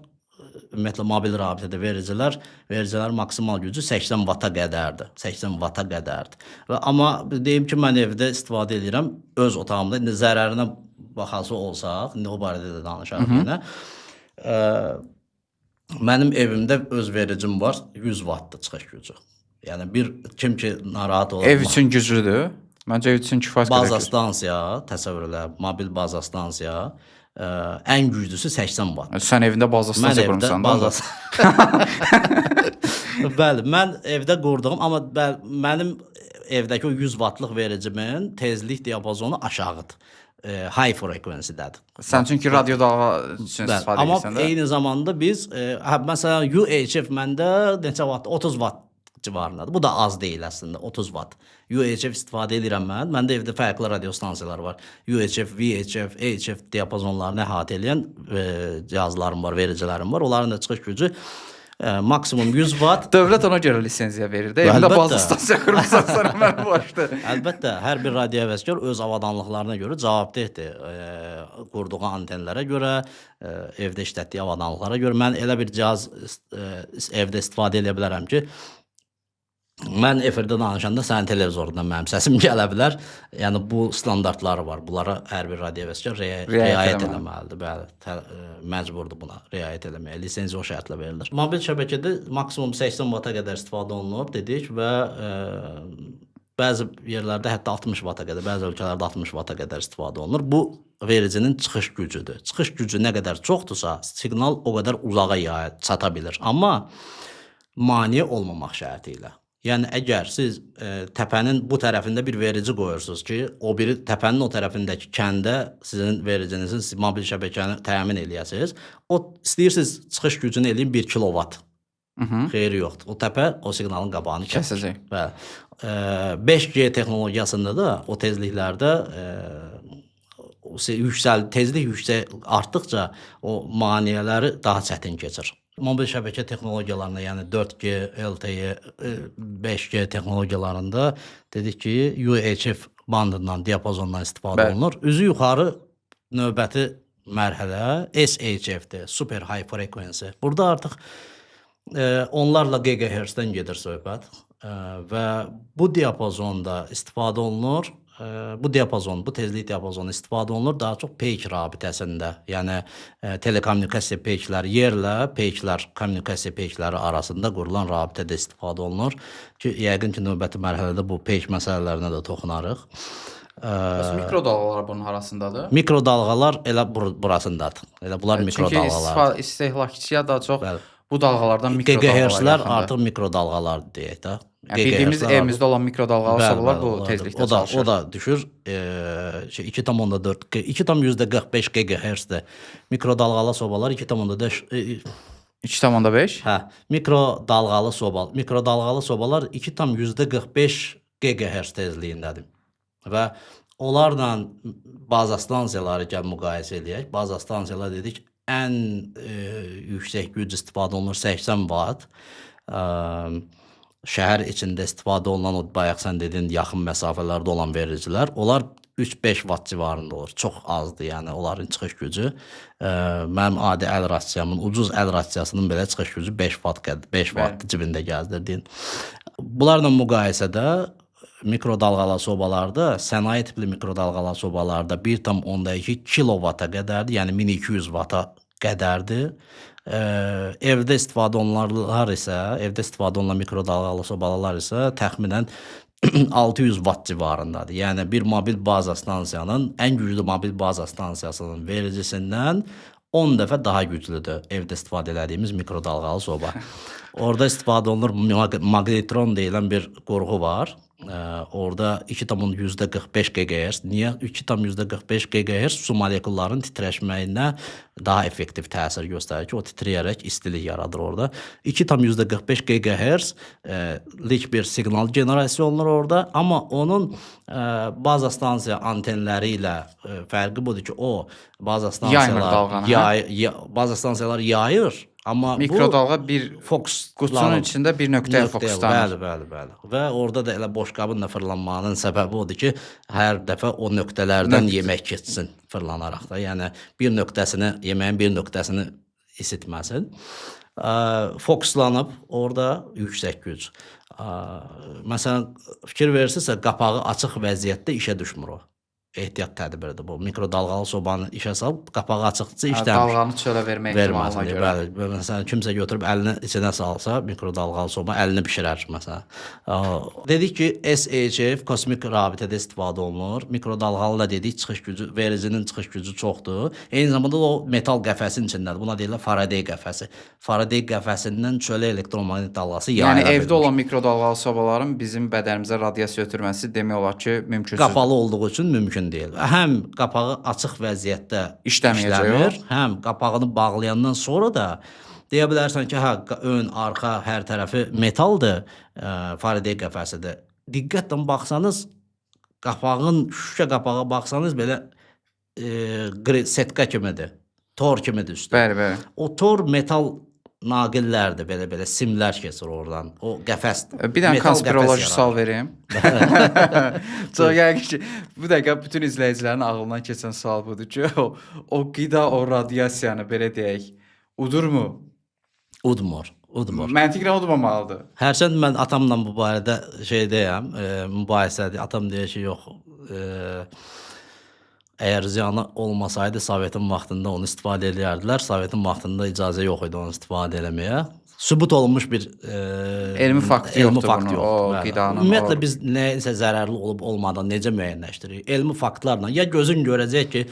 ümumiyyətlə mobil rabitədə vericilər maksimal gücü 80 vata qədərdir. 80 vata qədərdir. Amma deyim ki, mən evdə istifadə edirəm, öz otağımda, indi zərərinə baxası olsaq, indi o barədə də danışarıq yenə. Mənim evimdə öz vericim var, 100 wattdır çıxış gücü. Yəni kim ki narahat olur. Ev üçün güclüdür. Məncə ev üçün kifayət qədər güclüdür. Baza stansiya, təsəvvür elə, mobil baza stansiya ən güclüsü 80 watt. Sən evində baza stansiya qurmusan da. Bəli, mən evdə qurduğum, amma mənim evdəki o 100 wattlıq vericimin tezlik diapazonu aşağıdır. High frequency-dədir. Sən çünki radio dalğa üçün istifadə edirsən də. Amma eyni zamanda biz, məsələn UHF məndə neçə watt? 30 watt civarındadır. Bu da az deyil əslində, 30 watt. UHF istifadə edirəm mən. Məndə evdə fərqli radio stansiyalar var. UHF, VHF, HF diapazonlarını əhatə edən cihazlarım var, vericilərim var. Onların da çıxış gücü maksimum 100 watt. Dövlət ona görə lisenziya verir də. Evində baza stansiya qurmusan sonra mənim başda. Əlbəttə, hər bir radiohəvəskar öz avadanlıqlarına görə cavabdehdir. Qurduğu antenlərə görə, evdə işlətdiyi avadanlıqlara görə. Mən elə bir cihaz evdə istifadə edə bilərəm ki, Mən efirdə danışanda sənin televizorundan mənim səsim gələ bilər. Yəni bu standartları var. Bunlara hər bir radioveskar riayət etməlidir. Bəli, məcburdur buna riayət etməyə. Lisenziya o şərtlə verilir. Mobil şəbəkədə maksimum 80 vata qədər istifadə olunur dedik və bəzi yerlərdə hətta 60 vata qədər, bəzi ölkələrdə 60 vata qədər istifadə olunur. Bu vericinin çıxış gücüdür. Çıxış gücü nə qədər çoxdursa, siqnal o qədər uzağa çata bilir. Amma maneə olmamaq şərti ilə. Yəni əgər siz təpənin bu tərəfində bir verici qoyursunuz ki, o biri təpənin o tərəfindəki kəndə sizin vericinizi, siz mobil şəbəkəni təmin eləyəsiniz. O istəyirsiniz çıxış gücünü eləyin 1 kilovat. Xeyri yoxdur. O təpə o siqnalın qabağını kəsəcək. Bəli. 5G texnologiyasında da o tezliklərdə tezlik yüksək artdıqca o maneələri daha çətin keçir. Mobil şəbəkə texnologiyalarında, yəni 4G, LTE, 5G texnologiyalarında dedik ki, UHF bandından, diapazondan istifadə olunur. Üzü yuxarı növbəti mərhələ SHF-dir, Super High Frequency. Burada artıq onlarla GHz-dən gedir söhbət və bu diapazonda istifadə olunur. Bu diapazon, bu tezlik diapazonu istifadə olunur daha çox peyk rabitəsində. Yəni telekommunikasiya peykləri yerlə peyklər, kommunikasiya peykləri arasında qurulan rabitədə istifadə olunur ki, yəqin ki, növbəti mərhələdə bu peyk məsələlərinə də toxunarıq. Mikrodalğalar bunun arasındadır. Mikrodalğalar elə burasındadır. Elə bunlar mikrodalğalar. Çünki istehlakçıya daha çox bu dalğalardan mikrodalğalar GHz-lər artıq mikrodalğalar deyək də. Bildiyimiz evimizdə olan mikrodalğalı sobalar bu tezlikdə çalışır. O da düşür 2,4 2,45 GHz-də mikrodalğalı sobalar 2,5 Hə, mikrodalğalı sobalar 2,45 GHz tezliyindədir. Və onlarla baza stansiyaları gəl müqayisə edək. Baza stansiyalar dedik ən yüksək güc istifadə olunur 80 watt. Şəhər içində istifadə olunan o bayaq sən dedin yaxın məsafələrdə olan vericilər, onlar 3-5 watt civarında olur. Çox azdır, yəni onların çıxış gücü. Mənim adi əl rasiyamın, ucuz əl rasiyasının belə çıxış gücü 5 watt cibində gəzdirdiyin. Bunlarla müqayisədə mikrodalğalı sobalarda, sənaye tipli mikrodalğalı sobalarda 1,2 kilovata qədərdir, yəni 1200 vata qədərdir. Evdə istifadə olunan mikrodalğalı sobalar isə təxminən 600 watt civarındadır. Yəni bir mobil baza stansiyanın, ən güclü mobil baza stansiyasının vericisindən 10 dəfə daha güclüdür evdə istifadə etdiyimiz mikrodalğalı soba. Orada istifadə olunur magnetron deyilən bir qurğu var. Orada 2,45 GHz. Niyə? 2,45 GHz su molekullarının titrəşməyinə daha effektiv təsir göstərir ki, o titrəyərək istilik yaradır orada. 2,45 GHz-lik bir siqnal generasiya olunur orada, amma onun baza stansiya antenləri ilə fərqi budur ki, o baza stansiyalar yayır. Amma mikrodalğa bir qutunun içində bir nöqtəyə fokuslanır. Bəli. Və orada da elə boşqabın da fırlanmağının səbəbi odur ki, hər dəfə o nöqtələrdən yemək keçsin fırlanaraq da. Yəni bir nöqtəsini, yeməyin bir nöqtəsini isitməsin. Fokuslanıb orada yüksək güc. Məsələn, fikir verirsinizsə, qapağı açıq vəziyyətdə işə düşmür o. Ehtiyat tədbiridir bu. Mikrodalğalı sobanı işə salıb, qapağı açıqca işləmir. Dalğanı çölə vermə ehtimalına görə. Bəli, məsələn, kimsə götürüb əlini içinə salsa, mikrodalğalı soba əlini bişirər məsələn. Dedik ki, SHF kosmik rabitədə istifadə olunur. Mikrodalğalı da dedik, çıxış gücü, vericinin çıxış gücü çoxdur. Eyni zamanda o metal qəfəsin içindədir. Buna deyirlər Faraday qəfəsi. Faraday qəfəsindən çölə elektromaqnit dalğası yayıla bilir. Yəni evdə olan mikrodalğalı sobaların bizim bədənimizə radiasiya ötürməsi demək olar ki, mümkünsüzdür. Qapalı olduğu üçün mümkün deyil. Həm qapağı açıq vəziyyətdə işləmir, həm qapağını bağlayandan sonra da deyə bilərsən ki, ön, arxa, hər tərəfi metaldır, Faraday qəfəsidir. Diqqətlə baxsanız, şüşə qapağa baxsanız belə setka kimidir, tor kimidir üstü. Bəli. O tor metal naqillərdir, belə simlər keçir oradan. O qəfəsdir. Bir dənə konspiroloji sual verim. Çox yəqin ki, bu dəqiqə bütün izləyicilərin ağlından keçən sual budur ki, o qida, o radiasiyanı belə deyək, udurmu? Udmur. udmur. Məntiqlə udmamalıdır. Hərçənd mən atamla bu barədə şeydəyəm, mübahisədir. Atam deyir ki, yox, əgər ziyanı olmasaydı Sovetin vaxtında onu istifadə edərdilər. Sovetin vaxtında icazə yox idi onu istifadə eləməyə. Sübut olunmuş bir Elmi faktı yoxdur bunun, o Bəli. qidanın. Ümumiyyətlə biz nəsə zərərli olub olmadığını necə müəyyənləşdiririk? Elmi faktlarla ya gözün görəcək ki,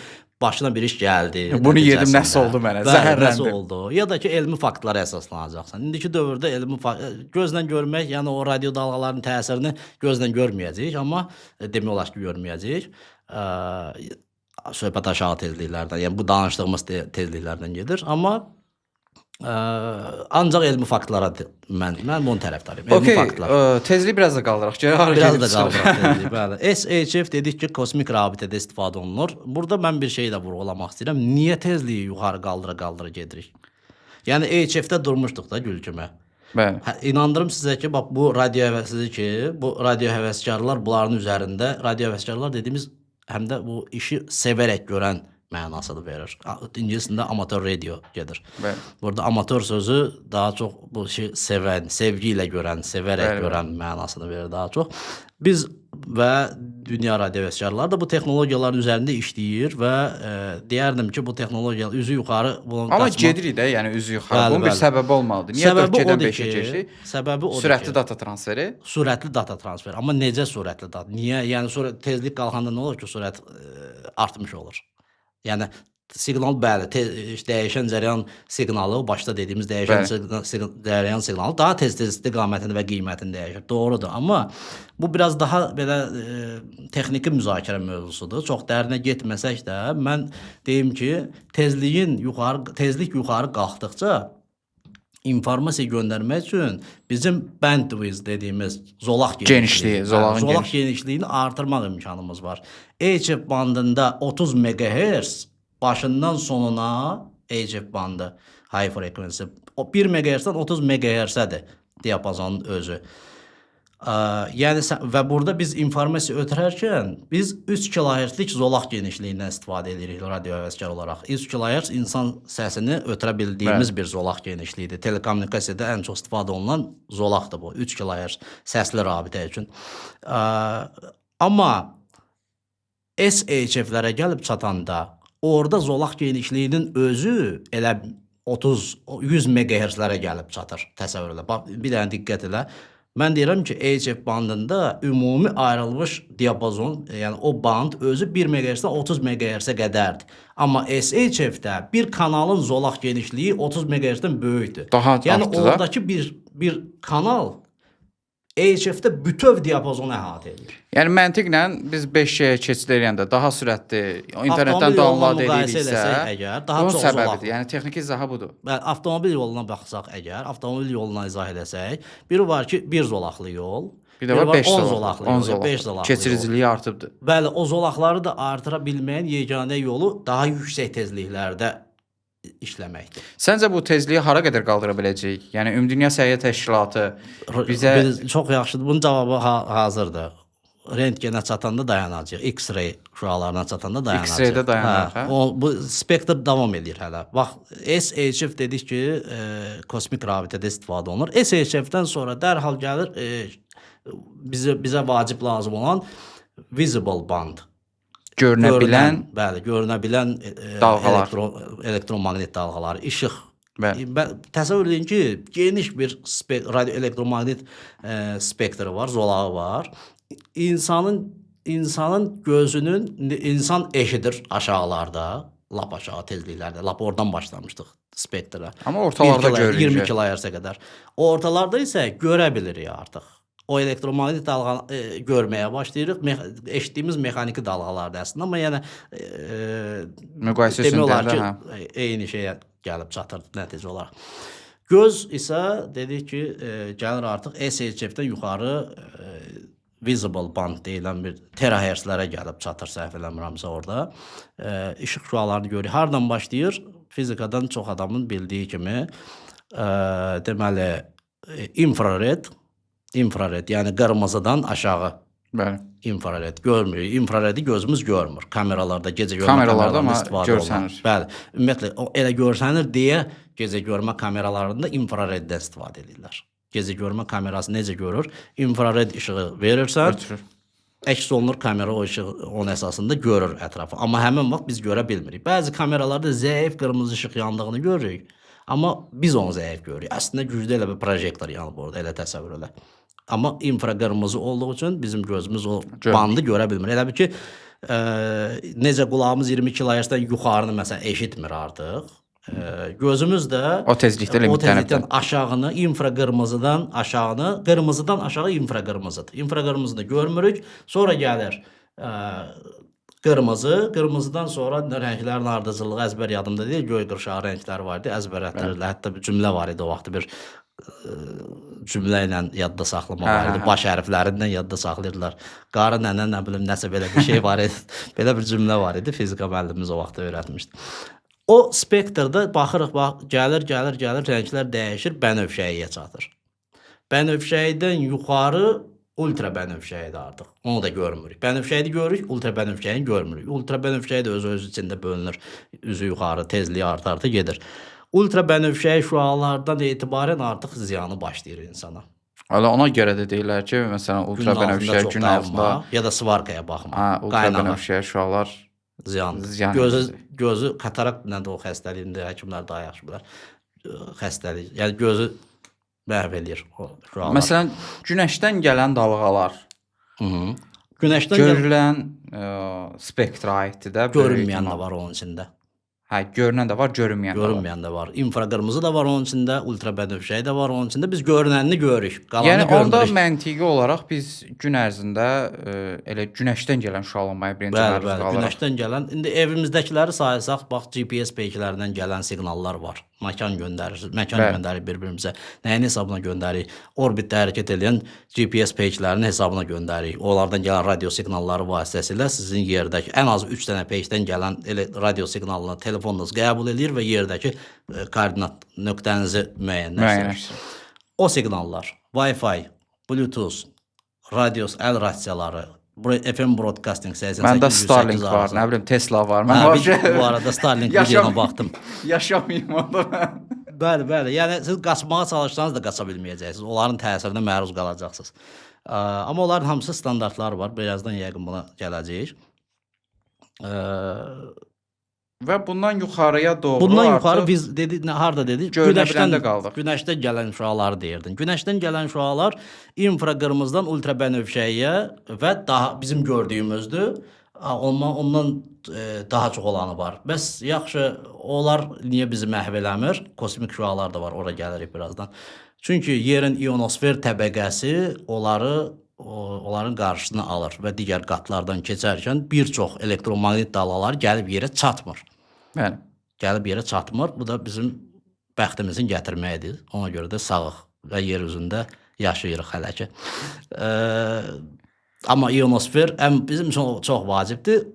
başına bir iş gəldi. Bunu yedim, nəticəsində. nəsə oldu mənə, Bəli, zəhərləndim. nəsə oldu. Ya da ki, elmi faktlara əsaslanacaqsan. İndiki dövrdə gözlə görmək, yəni o radio dalğalarının təsirini gözlə görməyəcəyik, amma demək olar ki, görməyəcəyik. Söhbət aşağı tezliklərdən, yəni bu danışdığımız tezliklərdən gedir, amma ancaq elmi faktlara mən bunun tərəfdarıyım. Elmi faktlar. Tezliyi biraz da qaldıraq. Biraz da qaldıraq tezliyi, bəli. SHF dedik ki, kosmik rabitədə istifadə olunur. Burada mən bir şey də vurğulamaq istəyirəm. Niyə tezliyi yuxarı qaldıra gedirik? Yəni HF-də durmuşduq da Gülkümə. Bəli. İnandırım sizə ki, bax bu radio həvəslidir ki, bu radio həvəskarlar bunların üzərində, radio həvəskarlar dediyimiz həm də bu işi sevərək görən mənasını verir. İngiliscəsində amatör radio gedir. Bəli. Burada amatör sözü daha çox bu işi sevən, sevgi ilə görən, sevərək Bəli, görən mənasını verir daha çox. Biz və dünya radiohəvəskarları da bu texnologiyaların üzərində işləyir və deyərdim ki, bu texnologiyalar üzü yuxarı Amma gedirik də, yəni üzü yuxarı. Bunun bir səbəbi olmalıdır. Niyə 4G-dən 5-ə keçdik? Səbəbi odur Sürətli ki, data transferi. sürətli data transferi. Amma necə sürətli data? Niyə? Yəni tezlik qalxanda nə olur ki, sürət artmış olur. Yəni siqnal bəli, dəyişən cərəyan siqnalı, başda dediyimiz dəyişən cərəyan siqnalı daha tez istiqamətini və qiymətini dəyişir. Doğrudur, amma bu biraz daha belə texniki müzakirə mövzusudur. Çox dərinə getməsək də mən deyim ki, tezlik yuxarı qalxdıqca informasiya göndərmək üçün bizim bandwidth dediyimiz zolaq Genişliyi, zolağın genişliyini artırmaq imkanımız var. HF bandında 30 MHz başından sonuna HF bandı high frequency. O 1 MHz-dən 30 MHz-ədir diapazonun özü. Yəni və burada biz informasiya ötürərkən biz 3 kHz-lik zolaq genişliyindən istifadə edirik radio həvəskar olaraq. 3 kHz insan səsini ötürə bildiyimiz bir zolaq genişliyidir. Telekommunikasiyada ən çox istifadə olunan zolaqdır bu. 3 kHz səsli rabitə üçün. Amma SHF-lərə gəlib çatanda orada zolaq genişliyinin özü elə 30-100 MHz-lərə gəlib çatır. Təsəvvür elə. Bax, bir dənə diqqət elə. Mən deyirəm ki, HF bandında ümumi ayrılmış diapazon, yəni o band özü 1 MHz-dən 30 MHz-ə qədərdir. Amma SHF-də bir kanalın zolaq genişliyi 30 MHz-dən böyükdür. Daha yəni artdı da. oradakı bir kanal HF-də bütöv diapazonu əhatə edir. Yəni məntiqlə biz 5G-yə keçid edəndə daha sürətli internetdən download ediriksə, bunun səbəbidir. Yəni texniki izahı budur. Avtomobil yoluna baxsaq əgər, avtomobil yoluna izah edəsək, biri var ki, 1 zolaqlı yol, Bir də var 5 zolaqlı yol, 10 zolaqlı. Keçiriciliyi artıbdır. Bəli, o zolaqları da artıra bilməyin yeganə yolu daha yüksək tezliklərdə işləməkdir. Səncə bu tezliyi hara qədər qaldıra biləcəyik? Yəni Ümumdünya Səhiyyə Təşkilatı bizə çox yaxşıdır. Bunun cavabı hazırdır. Rentgenə çatanda dayanacaq. X-ray şüalarına çatanda dayanacaq. X-raydə dayanacaq, hə? Bu spektr davam edir hələ. Bax, SHF dedik ki, kosmik rabitədə istifadə olunur. SHF-dən sonra dərhal gəlir bizə vacib lazım olan visible band. görünə bilən, bəli, görünə bilən dalğalar, elektromaqnet dalğaları, işıq. Bəli. Təsəvvür edin ki, geniş bir radio elektromaqnet spektri var, zolağı var. İnsanın gözünün, insan eşidir aşağılarda, lap aşağı tezliklərdə, lap oradan başlamışdıq spektrə. Amma ortalarda görürük. 20 kHz-ə qədər. Ortalarda isə görə bilirik artıq. O elektromaqnet dalğanı görməyə başlayırıq. Eşitdiyimiz mexaniki dalğalardır əslində, amma yəni müqayisə üçün demək olar ki, eyni şeyə gəlib çatır nəticə olaraq. Göz isə dedik ki, gəlir artıq SHF-dən yuxarı visible band deyilən bir terahertzlərə gəlib çatır, səhv eləmirəmsə orada. İşıq şüalarını görürük. Hardan başlayır? Fizikadan çox adamın bildiyi kimi deməli infrared, yəni qırmızıdan aşağı. Bəli. İnfrared görmürük. İnfraredi gözümüz görmür. Kameralarda, gecə görmə kameralarda kameralarında istifadə görsənir. olunur. Bəli. Ümumiyyətlə elə görsənir deyə gecə görmə kameralarında infrareddən istifadə edirlər. Gecə görmə kamerası necə görür? İnfrared işığı verirsən, Götürür. əks olunur kamera o işığı onun əsasında görür ətrafı. Amma həmin vaxt biz görə bilmirik. Bəzi kameralarda zəif qırmızı işıq yandığını görürük, amma biz onu zəif görürük. Əslində güclü elə bir projektor yanıb orada, elə təsəvvür elə. Amma infraqırmızı olduğu üçün bizim gözümüz o bandı görə bilmir. Elə bil ki, necə qulağımız 20 kHz-dən yuxarını məsələn eşitmir artıq. Gözümüz də O tezlikdə limitlənibdir. aşağını, infraqırmızıdan aşağını, qırmızıdan aşağı infraqırmızıdır. İnfraqırmızını görmürük, sonra gəlir qırmızı, qırmızıdan sonra rənglərin ardıcıllığı əzbər yadımda deyil, göy qırşağı rəngləri var idi, əzbərlətdirirlər. Hətta bir cümlə var idi o vaxt, bir cümlə ilə yadda saxlama var idi. Baş hərflərindən yadda saxlayırdılar. Qarı nənə, nə bilim, nəsə belə bir şey var idi. Belə bir cümlə var idi, fizika müəllimimiz o vaxt öyrətmişdi. O spektrdə baxırıq, gəlir, rənglər dəyişir, bənövşəyiyə çatır. Bənövşəydən yuxarı ultra bənövşəyidir artıq. Onu da görmürük. Bənövşəyini görürük, ultra bənövşəyini görmürük. Ultra bənövşəyi də öz içində bölünür. Üzü yuxarı, tezliyi arta gedir. Ultra bənövşəyi şüalardan etibarən artıq ziyanı başlayır insana. Elə ona görə də deyirlər ki, məsələn, ultra bənövşəyi gün altında ya da svarkaya baxma. ultra bənövşəyi şüalar ziyan. Gözü katarakt nədir o xəstəliyində həkimlər daha yaxşı bilər. Xəstəlik. Yəni gözü məhv edir o şüalar. Məsələn, günəşdən gələn dalğalar Günəşdən görülən spektra aiddir də. görünməyən də var onun içində. Hə, görünən də var, görünməyən də var. Görünməyən də var. İnfraqırmızı da var onun içində, ultra bənövşəyi də var onun içində. Biz görünənini görürük, qalanını Yəni onda görmürük. məntiqi olaraq biz gün ərzində elə günəşdən gələn şüalanmaya birinci məruz qalırıq. Günəşdən gələn, indi evimizdəkiləri saysaq, bax GPS peyklərindən gələn siqnallar var. Məkan göndərir bir-birimizə. Nəyin hesabına göndəririk? Orbitdə hərəkət edən GPS peyklərinin hesabına göndəririk. Onlardan gələn radio siqnalları vasitəsilə sizin yerdəki ən az 3 dənə peykdən gələn radio siqnalını telefonunuz qəbul edir və yerdəki koordinat nöqtənizi müəyyənləşdirir. O siqnallar Wi-Fi, Bluetooth, əl rasiyaları, FM broadcasting 88 Məndə Starlink var, nə bilim Tesla var. Mən bu arada Starlink videona baxdım. Yaşamayım onda mən. Bəli. Yəni siz qaçmağa çalışsanız da qaça bilməyəcəksiniz. Onların təsirinə məruz qalacaqsınız. Amma onların hamısı standartları var. Birazdan yəqin buna gələcəyik. Və bundan yuxarıya doğru Bundan yuxarı biz harda dedik? Görünə biləndə qaldıq. Günəşdən gələn şüaları deyirdin. Günəşdən gələn şüalar infraqırmızıdan ultra bənövşəyiyə və daha bizim gördüyümüzdür. Ondan daha çox olanı var. Bəs yaxşı, onlar niyə bizi məhv eləmir? Kosmik şüalar da var, ora gəlirik birazdan. Çünki yerin ionosfer təbəqəsi onların qarşısını alır və digər qatlardan keçərkən bir çox elektromaqnit dalğalar gəlib yerə çatmır. Bəli. Gəlib yerə çatmır. Bu da bizim bəxtimizin gətirməyidir. Ona görə də sağıq və yer üzündə yaşayırıq hələ ki. Amma ionosfer bizim üçün çox vacibdir.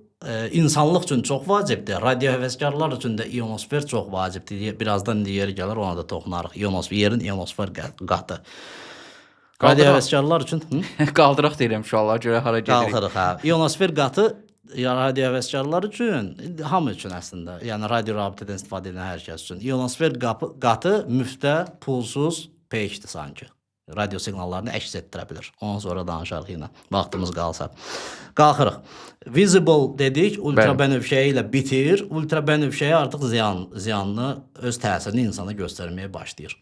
İnsanlıq üçün çox vacibdir. Radio həvəskarlar üçün də ionosfer çox vacibdir. Birazdan yeri gələr, ona da toxunarıq. Yerin ionosfer qatı. Radio həvəskarlar üçün Qaldıraq deyirəm şüalar görə hara gedirik. Qaldırıq, hə. Ionosfer qatı radio həvəskarlar üçün, hamı üçün əslində, yəni radio rabitədən istifadə edən hər kəs üçün. Ionosfer qatı müftə, pulsuz peykdir sanki. Radio siqnallarını əks etdirə bilir. Ondan sonra danışarıq yenə, vaxtımız qalsa. Qalxırıq. Visible dedik, ultra bənövşəyi ilə bitir. Ultra bənövşəyi artıq ziyanını, öz təsirini insana göstərməyə başlayır.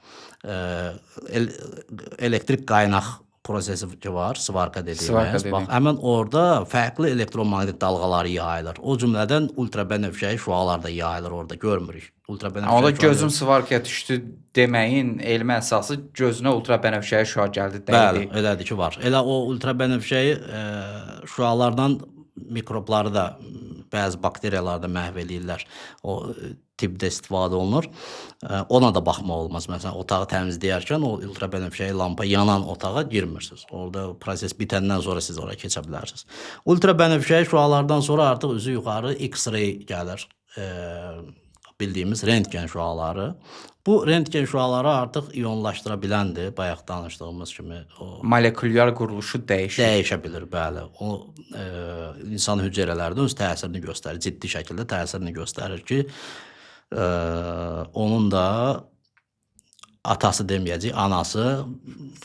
Elektrik qaynaq prosesi var, svarka dediyimiz. Bax, həmən orada fərqli elektromaqnit dalğaları yayılır. O cümlədən ultra bənövşəyi şüalar da yayılır orada, görmürük. Orada gözüm svarkaya düşdü deməyin elmi əsası gözünə ultra bənövşəyi şüa gəldi deyildi. Bəli, elədir ki, var. Elə o ultra bənövşəyi şüalardan mikrobları da bəzi bakteriyalar da məhv eləyirlər. O tipdə istifadə olunur. Ona da baxmaq olmaz. Məsələn, otağı təmizləyərkən o ultra bənövşəyi lampa yanan otağa girmirsiniz. Orada proses bitəndən sonra siz ora keçə bilərsiniz. Ultra bənövşəyi şüalardan sonra artıq üzü yuxarı X-ray gəlir. Bildiyimiz rentgen şüaları. Bu rentgen şüaları artıq ionlaşdıra biləndir, bayaq danışdığımız kimi. Molekulyar quruluşu dəyişir. Dəyişə bilir, bəli. O insan hüceyrələrdə öz təsirini göstərir, ciddi şəkildə təsirini göstərir ki, onun da atası deməyəcək, anası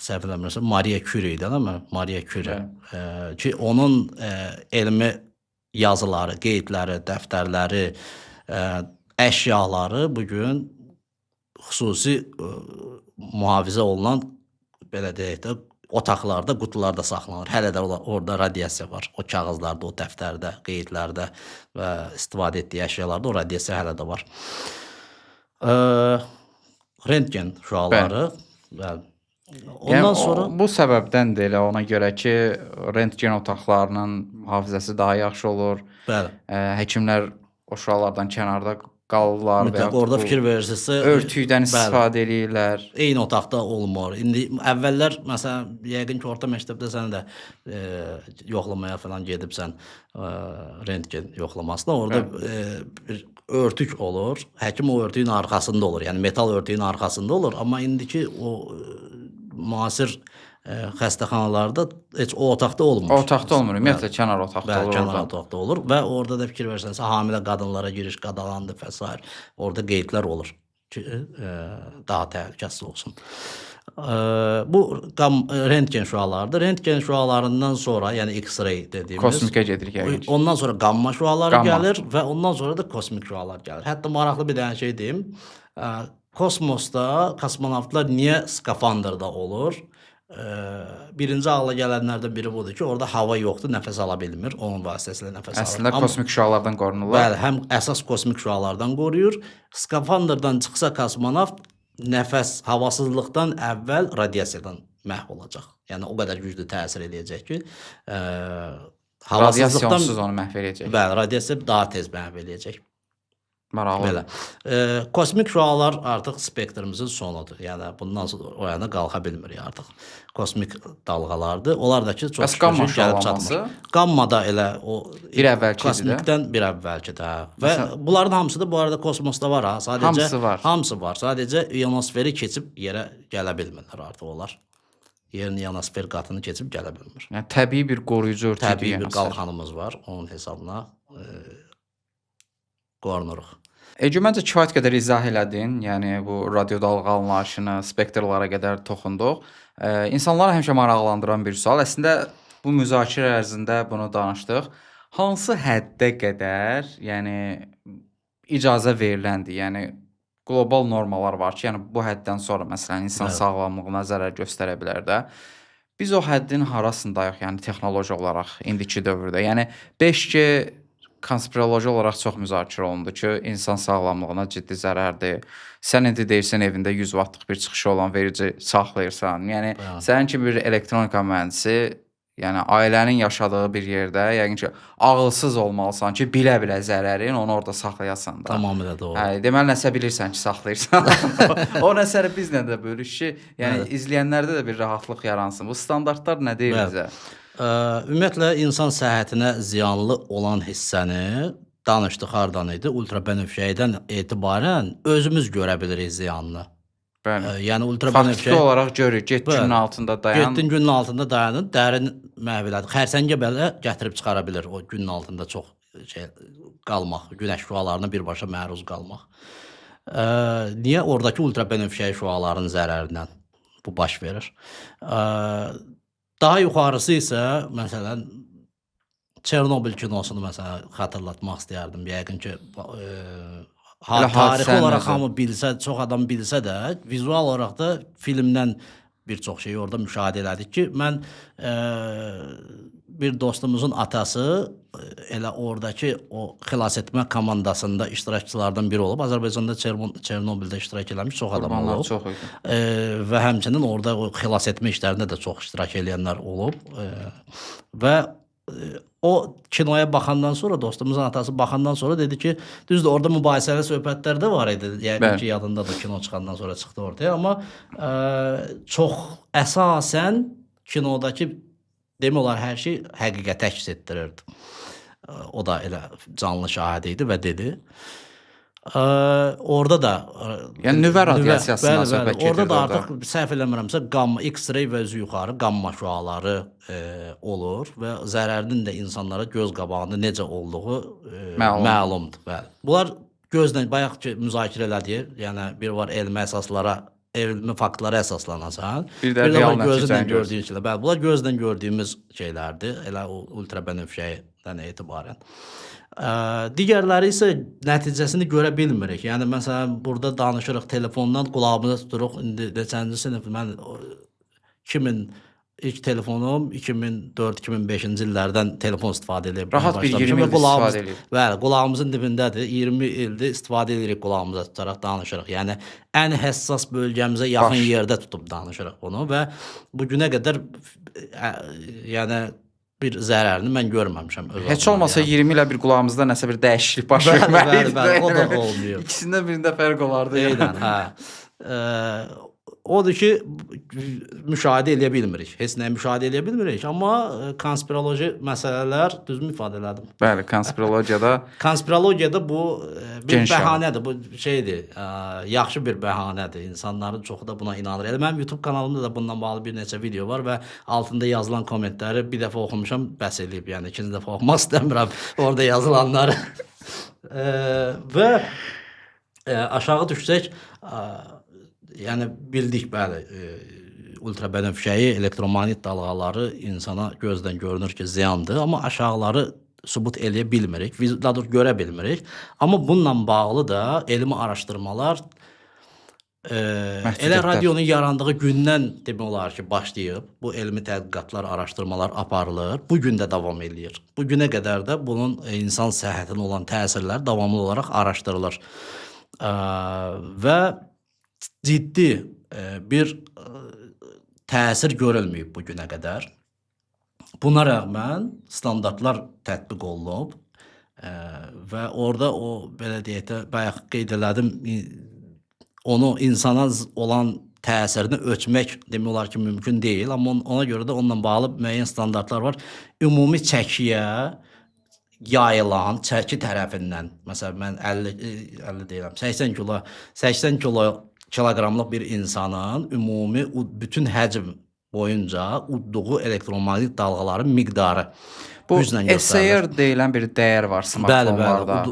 səhv eləmirəmsə Maria Curie idi, değil mi? Maria Curie. Ki onun elmi yazıları, qeydləri, dəftərləri, əşyaları bugün xüsusi mühafizə olunan belə deyək də otaqlarda, qutularda saxlanır. Hələ də orada radiasiya var. O kağızlarda, o dəftərdə, qeydlərdə və istifadə etdiyi əşyalarda o radiasiya hələ də var. Rentgen şüaları. Bəli. Ondan sonra bu səbəbdən də elə ona görə ki, rentgen otaqlarının mühafizəsi daha yaxşı olur. bəli. Həkimlər o şüalardan kənarda qalırlar və Mütləq orada fikir verirsinizsə örtükdən istifadə edirlər. eyni otaqda olmur. İndi əvvəllər məsələn yəqin ki, orta məktəbdə sən də yoxlamaya falan gedibsən, rentgen yoxlamasına. Orada bir örtük olur. Həkim o örtüyün arxasında olur. Yəni metal örtüyün arxasında olur. Amma indiki o müasir xəstəxanalarda heç o otaqda olmur. O otaqda olmur. Ümumiyyətlə kənar otaqda olur. Kənar otaqda olur və orada da fikir versənsə hamilə qadınlara giriş qadalandı və s. Orada qeydlər olur ki, daha təhlükəsiz olsun. Bu rentgen şüalarıdır. Rentgen şüalarından sonra, yəni X-ray dediyimiz, Kosmikə gedirik yəqin ki. ondan sonra qamma şüaları Qamma. gəlir və ondan sonra da kosmik şüalar gəlir. Hətta maraqlı bir dənə şey deyim. Kosmosda kosmonavtlar niyə skafandrda olur? Birinci ağla gələnlərdən biri budur ki, orada hava yoxdur, nəfəs ala bilmir, onun vasitəsilə nəfəs alır. Əslində kosmik şüalardan qorunurlar. Bəli, həm əsas kosmik şüalardan qoruyur. Skafandrdan çıxsa kosmonavt nəfəs havasızlıqdan əvvəl radiasiyadan məhv olacaq. Yəni o qədər güclü təsir edəcək ki, Radiasiyonsuz onu məhv edəcək. Bəli, radiasiya daha tez məhv edəcək. Maraqlı. Belə. Kosmik şüalar artıq spektrumuzun sonudur. Yəni bundan sonra o yana qalxa bilmirik artıq. Kosmik dalğalardır. Onlar da ki, çox qamma şükür gəlib şüalanması? çatmır. Qamma da elə o Bir əvvəlkidir də. kosmikdən bir əvvəlkidir. Və bunların hamısı da bu arada kosmosda var ha. Sadəcə Hamısı var. Hamısı var. Sadəcə ionosferi keçib yerə gələ bilmirlər artıq onlar. Yerin ionosfer qatını keçib gələ bilmir. Yəni təbii bir qoruyucu örtüdür. Təbii bir ionosfer. qalxanımız var. Onun hesabına qorunuruq. Məncə kifayət qədər izah elədin. Yəni bu radio dalğa anlayışını, spektrlara qədər toxunduq. İnsanları həmişə maraqlandıran bir sual. Əslində bu müzakirə ərzində bunu danışdıq. Hansı həddə qədər, yəni icazə veriləndir? Yəni qlobal normalar var ki, yəni bu həddən sonra məsələn insan sağlamlığına zərər göstərə bilər də. Biz o həddin harasındayıq, yəni texnoloji olaraq indiki dövrdə? Yəni 5G konspiroloji olaraq çox müzakirə olundu ki, insan sağlamlığına ciddi zərərdir. Sən indi deyirsən evində 100 wattlıq bir çıxışı olan verici saxlayırsan. Yəni sənin kimi bir elektronika mühəndisi, yəni ailənin yaşadığı bir yerdə yəqin ki, ağılsız olmalısan ki, bilə-bilə zərərin onu orada saxlayasan da. Tamamilə doğru. Deməli nəsə bilirsən ki, saxlayırsan. O nəsəri bizlə də bölüş ki, yəni izləyənlərdə də bir rahatlıq yaransın. Bu standartlar nə deyir bizə? Ümumiyyətlə insan səhhətinə ziyanlı olan hissəni danışdıq hardan idi? Ultrabənövşəydən etibarən özümüz görə bilirik ziyanını. Bəli. Yəni Faktiki ultrabənövşəy olaraq görürük, get günün altında dayan. getdin günün altında dayanın, dərin məhv elədi. Xərsəngə belə gətirib çıxara bilər o günün altında çox qalmaq, günəş şüalarına birbaşa məruz qalmaq. Niyə oradakı ultrabənövşəy şüaların zərərindən bu baş verir? Daha yuxarısı isə məsələn Çernobil kinosunu məsələn xatırlatmaq istəyərdim. Yəqin ki tarixi olaraq hamı bilsə, çox adam bilsə də, vizual olaraq da filmdən bir çox şeyi orada müşahidə elədik ki, mən bir dostumuzun atası elə oradakı o xilas etmə komandasında iştirakçılardan biri olub. Azərbaycanda Çernobildə iştirak eləmiş çox adam olub. Çox idi. Və həmçinin orada o xilas etmə işlərində də çox iştirak edənlər olub. Və o kinoya baxandan sonra, dostumuzun atası baxandan sonra dedi ki, düzdür orada mübahisəli söhbətlər də var idi. Yəqin ki, yadındadır kino çıxandan sonra çıxdı ortaya. Amma çox əsasən kinodakı demək olar hər şey həqiqət əks etdirirdi. O da elə canlı şahidi idi və dedi. Orada da yəni nüvə radiasiyasından söhbət gedir. Orada da artıq səhv eləmirəmsə qamma, X-ray və üzü yuxarı qamma şüaları olur və zərərinin də insanlara göz qabağında necə olduğu məlumdur. Bəli. Bunlar gözlə bayaq ki müzakirə elədik. Yəni bir var elmi əsaslara elmi faktlara əsaslanacaq. Bir də real var gözlə nəticəni gördüyün şeylər. Bəli, bunlar gözlə gördüyümüz şeylərdir. Elə o ultrabənövşədən etibarən. Digərləri isə nəticəsini görə bilmirik. Yəni məsələn burada danışırıq telefondan qulağımıza tuturuq. İndi neçənci sinif mən 2000 ilk telefonum 2004-2005-ci illərdən telefon istifadə edə Rahat bir 20 ildir istifadə edirik. Bəli, qulağımızın dibindədir. 20 ildir istifadə edirik qulağımıza tutaraq danışırıq. Yəni ən həssas bölgəmizə yaxın yerdə tutub danışırıq bunu və bu günə qədər yəni bir zərərini mən görməmişəm öz Heç adıma, olmasa yəni. 20 ilə bir qulağımızda nəsə bir dəyişiklik baş Bəli, verməlidir. bəli, o da olmuyor. İkisindən birində fərq olardı. Eynən, hə. Odur ki, müşahidə edə bilmirik. Heç nəyi müşahidə edə bilmirik. Amma konspiroloji məsələlər, düzmü ifadə elədim? Bəli, konspirologiyada Konspirologiyada bu bir Geniş bəhanədir. Bu şeydir, yaxşı bir bəhanədir. İnsanların çoxu da buna inanır. Elə mənim YouTube kanalımda da bununla bağlı bir neçə video var və altında yazılan kommentləri bir dəfə oxumuşam, bəs eləyib. Yəni ikinci dəfə oxumaq istəmirəm orada yazılanları. Və aşağı düşsək, yəni bildik bəli, ultrabənövşəyi, elektromaqnit dalğaları insana gözdən görünür ki, ziyandır, amma aşağıları sübut eləyə bilmirik, daha doğrusu görə bilmirik. Amma bununla bağlı da elmi araşdırmalar elə radionun yarandığı gündən demək olar ki, başlayıb. Bu elmi tədqiqatlar, araşdırmalar aparılır. Bu gün də davam eləyir. Bu günə qədər də bunun insan səhhətinə olan təsirləri davamlı olaraq araşdırılır. Və ciddi bir təsir görülməyib bu günə qədər. Buna rəğmən standartlar tətbiq olunub və orada o belə deyək də bayaq qeyd elədim, onu insana olan təsirini ölçmək demək olar ki, mümkün deyil, amma ona görə də onunla bağlı müəyyən standartlar var. Ümumi çəkiyə yayılan çəki tərəfindən, məsələn mən 50 deyirəm, 80 kiloqramlıq bir insanın ümumi bütün həcm boyunca udduğu elektromaqnit dalğaların miqdarı bu güclə göstərilir. SAR deyilən bir dəyər var smartfonlarda.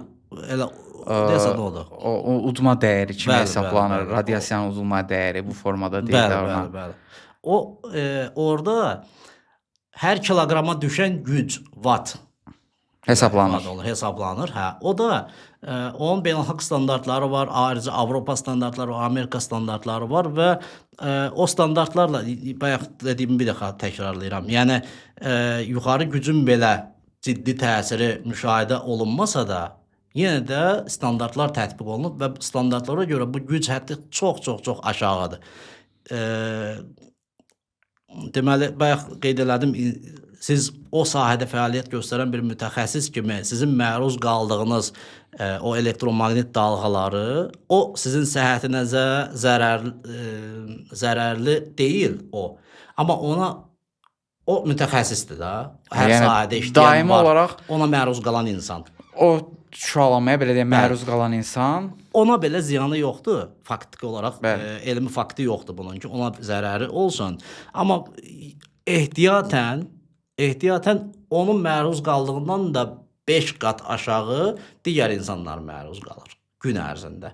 Elə deyəsən odur. O udma dəyəri kimi Bəli, hesablanır. bəli, bəli. Radiasiyanın udulma dəyəri bu formada deyirlər ona. Bəli. O orada hər kiloqrama düşən güc watt hesablanır. Hə, o da onun beynəlxalq standartları var, ayrıca Avropa standartları var, Amerika standartları var və o standartlarla bayaq dediyimi bir dəfə təkrarlayıram. Yəni yuxarı gücün belə ciddi təsiri müşahidə olunmasa da yenə də standartlar tətbiq olunub və standartlara görə bu güc həddi çox aşağıdır. Deməli, bayaq qeyd elədim, siz o sahədə fəaliyyət göstərən bir mütəxəssis kimi sizin məruz qaldığınız o elektromaqnit dalğaları, o sizin səhhətinizə zərərli deyil o. Amma o mütəxəssisdir də, hər sahədə işləyən var, olaraq ona məruz qalan insan. O şüalanmaya belə deyək, məruz qalan insan ona belə ziyanı yoxdur, faktiki olaraq elmi faktı yoxdur bunun ki, ona zərəri olsun. Amma ehtiyatən onun məruz qaldığından da 5 qat aşağı digər insanlar məruz qalır gün ərzində.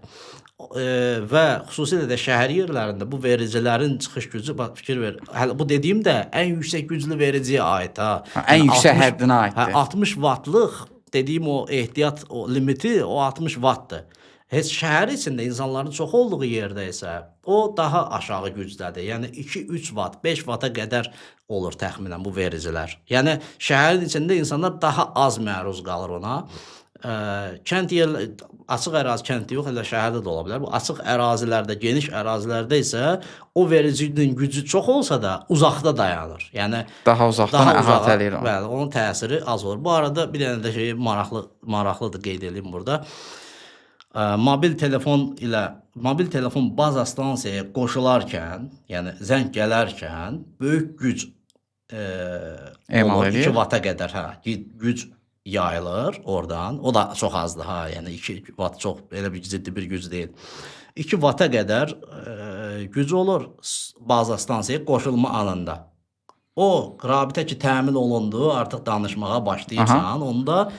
Və xüsusilə də şəhər yerlərində bu vericilərin çıxış gücü, fikir ver, bu dediyim də ən yüksək güclü vericiyə aid. Ən yüksək həddinə aiddir. 60 vatlıq dediyim o ehtiyat limiti o 60 wattdır. Heç şəhər içində insanların çox olduğu yerdə isə o daha aşağı gücdədir. Yəni 2-3 watt, 5 watta qədər olur təxminən bu vericilər. Yəni şəhərin içində insanlar daha az məruz qalır ona. Kənd yerləri, açıq ərazi kənddə yox, elə şəhərdə də ola bilər. Bu açıq ərazilərdə, geniş ərazilərdə isə o vericinin gücü çox olsa da uzaqda dayanır. Yəni daha uzaqdan əhatə eləyir. Bəli, onun təsiri az olur. Bu arada bir dənə də şey maraqlıdır qeyd edeyim burada. Mobil telefon baza stansiyaya qoşularkən, yəni zəng gələrkən böyük güc olur. 2 watta qədər güc yayılır oradan. O da çox azdır. Yəni 2 watt çox elə bir ciddi bir güc deyil. 2 watta qədər güc olur baza stansiyaya qoşulma anında. O rabitə ki təmin olundu, artıq danışmağa başlayırsan, onda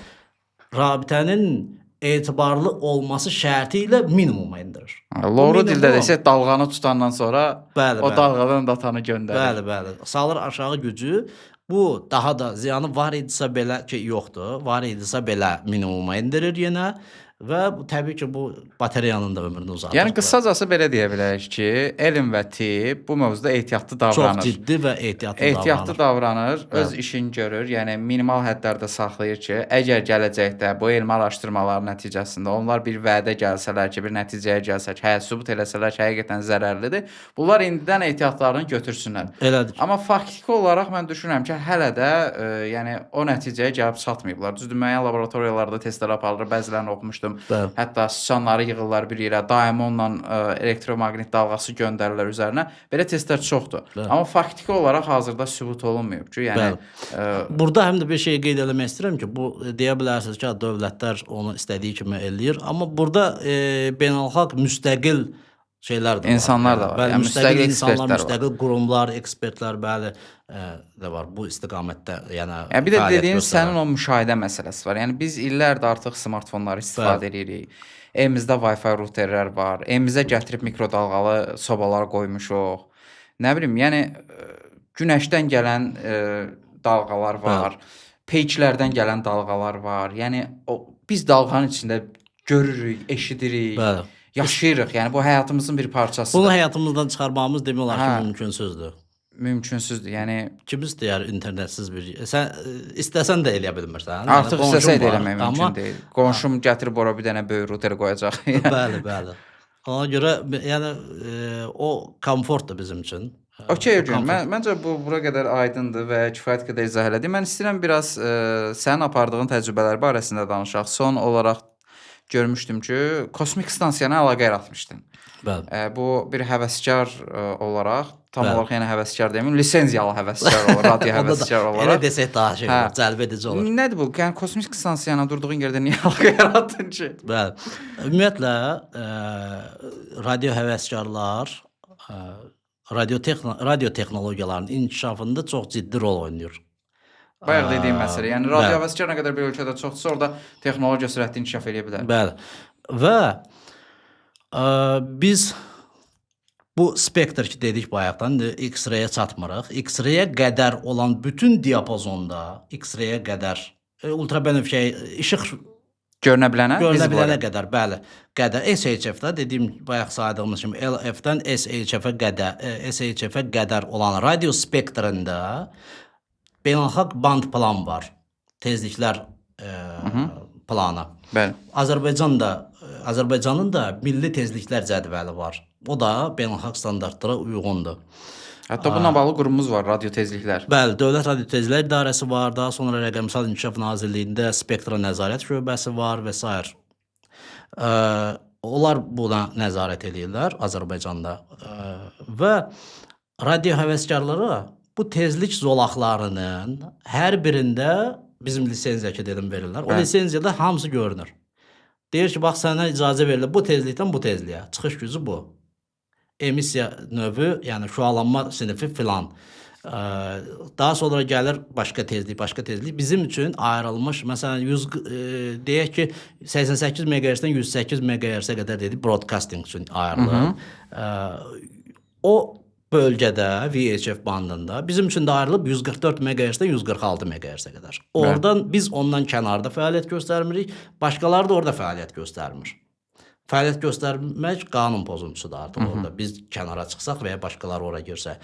rabitənin etibarlı olması şərti ilə minimuma indirir. Loru minimum. dildə desə dalğanı tutandan sonra Bəli, o bəli. dalğadan datanı göndərir. Bəli. Salır aşağı gücü. Bu daha da ziyanı var idisə belə ki, yoxdur. Var idisə belə minimuma endirir yenə və bu təbii ki, bu batareyanın da ömrünü uzaldır. Yəni qısacası belə deyə bilərik ki, elm və tibb bu mövzuda ehtiyatlı davranır. Çox ciddi və ehtiyatlı Ehtiyatlı davranır, öz Bəli. işini görür, yəni minimal hədlərdə saxlayır ki, əgər gələcəkdə bu elmi araşdırmalar nəticəsində onlar bir vədə gəlsələr ki, bir nəticəyə gəlsək, sübut eləsələr ki, həqiqətən zərərlidir, bunlar indidən ehtiyatlarını götürsünlər. Elədir. Amma faktiki olaraq mən düşünürəm ki, hələ də yəni o nəticəyə gəlib çatmayıblar. Düzdür, müəyyən laboratoriyalarda testlər aparılır, bəzilərini oxumuşdum. Bəli. Hətta siçanları yığırlar bir yerə, daimi onunla elektromaqnit dalğası göndərirlər üzərinə. Belə testlər çoxdur. Bəli. Amma faktiki olaraq hazırda sübut olunmayıb ki, yəni Burada həm də bir şey qeyd etmək istəyirəm ki, bu deyə bilərsiniz ki, dövlətlər onu istədiyi kimi eləyir, amma burada beynəlxalq müstəqil şeylər də var. İnsanlar da var. Bəli, Yəni müstəqil insanlar, ekspertlər var. müstəqil qurumlar, ekspertlər, bəli, də var bu istiqamətdə, yəni Yəni bir də fəaliyyət dediyin göstərən. sənin o müşahidə məsələsi var. Yəni biz illərdir artıq smartfonları istifadə edirik. Evimizdə Wi-Fi ruterlər var. Evimizə gətirib mikrodalğalı sobalar qoymuşuq. Nə bilim, yəni günəşdən gələn dalğalar var. Peyçlərdən gələn dalğalar var. Yəni biz dalğanın içində görürük, eşidirik. Bəli. Yaşayırıq. Yəni bu həyatımızın bir parçasıdır. Bunu həyatımızdan çıxarmağımız demək olar ki, mümkünsüzdür. Mümkünsüzdür. Yəni Kim istəyər internetsiz bir sən istəsən də eləyə bilmirsən. artıq Yəni, istəsə qonşun də var, eləmək amma- mümkün deyil. Qonşum gətirib ora bir dənə böyük ruter qoyacaq. Bəli. Ona görə yəni o komfortdur bizim üçün. Okey, O Ögün. komfort. Məncə bu bura qədər aydındır və kifayət qədər izah elədi. Mən istəyirəm biraz sənin apardığın təcrübələr barəsində danışaq. Son olaraq görmüşdüm ki, kosmik stansiyanı əlaqə yaratmışdın. Bəli. Bu bir həvəskar olaraq, tam Bəli. olaraq yəni həvəskar deməyim, lisenziyalı həvəskar olaraq, radio Onda da həvəskar Elə olaraq. desək daha şey Hə. olur, cəlb edici olur. Nədir bu? Yəni kosmik stansiyana durduğun yerdə niyə əlaqə yaratdın ki? Bəli. Ümumiyyətlə radio həvəskarlar radio texnologiyalarının inkişafında çox ciddi rol oynayır. Bayaq dediyim məsələ. Yəni radio Bəli. həvəskar nə qədər bir ölkədə çoxdursa, orada texnologiya sürətli inkişaf edə bilər. Bəli. Və biz bu spektr ki dedik bayaqdan X-ray'ə çatmırıq. X-ray'ə qədər olan bütün diapazonda, X-ray'ə qədər ultrabənövşəyi işıq Görünə bilənə? görünə visible bilənə oraya. qədər, bəli, qədər SHF-də dediyim bayaq saydığımız kimi LF-dən SHF-ə qədər olan radio spektrində beynəlxalq band plan var. Tezliklər planı. Bəli. Azərbaycanın da milli tezliklər cədvəli var. O da beynəlxalq standartlara uyğundur. Hətta bununla bağlı qurumumuz var, radio tezliklər. Bəli, Dövlət Radio Tezliklər İdarəsi var, daha sonra Rəqəmsal İnkişaf Nazirliyində Spektra Nəzarət Şöbəsi var və s. Onlar buna nəzarət edirlər Azərbaycanda. Və radio həvəskarları bu tezlik zolaqlarının hər birində bizim lisenziya ki dedim verirlər. O Bəli. lisenziyada hamısı görünür. Deyir ki, bax sənə icazə verilir bu tezlikdən bu tezliyə. Çıxış gücü bu. Emissiya növü, yəni şüalanma sinifi filan. Daha sonra gəlir başqa tezlik. Bizim üçün ayrılmış, məsələn, deyək ki, 88 MHz-dən 108 MHz-ə qədər dedik, broadcasting üçün ayrılır. O bölgədə, VHF bandında bizim üçün də ayrılıb 144 MHz-dən 146 MHz-ə qədər. Oradan biz ondan kənarda fəaliyyət göstərmirik, başqaları da orada fəaliyyət göstərmir. Fəaliyyət göstərmək qanun pozuntusudur artıq orada. Biz kənara çıxsaq və ya başqaları ora girsə.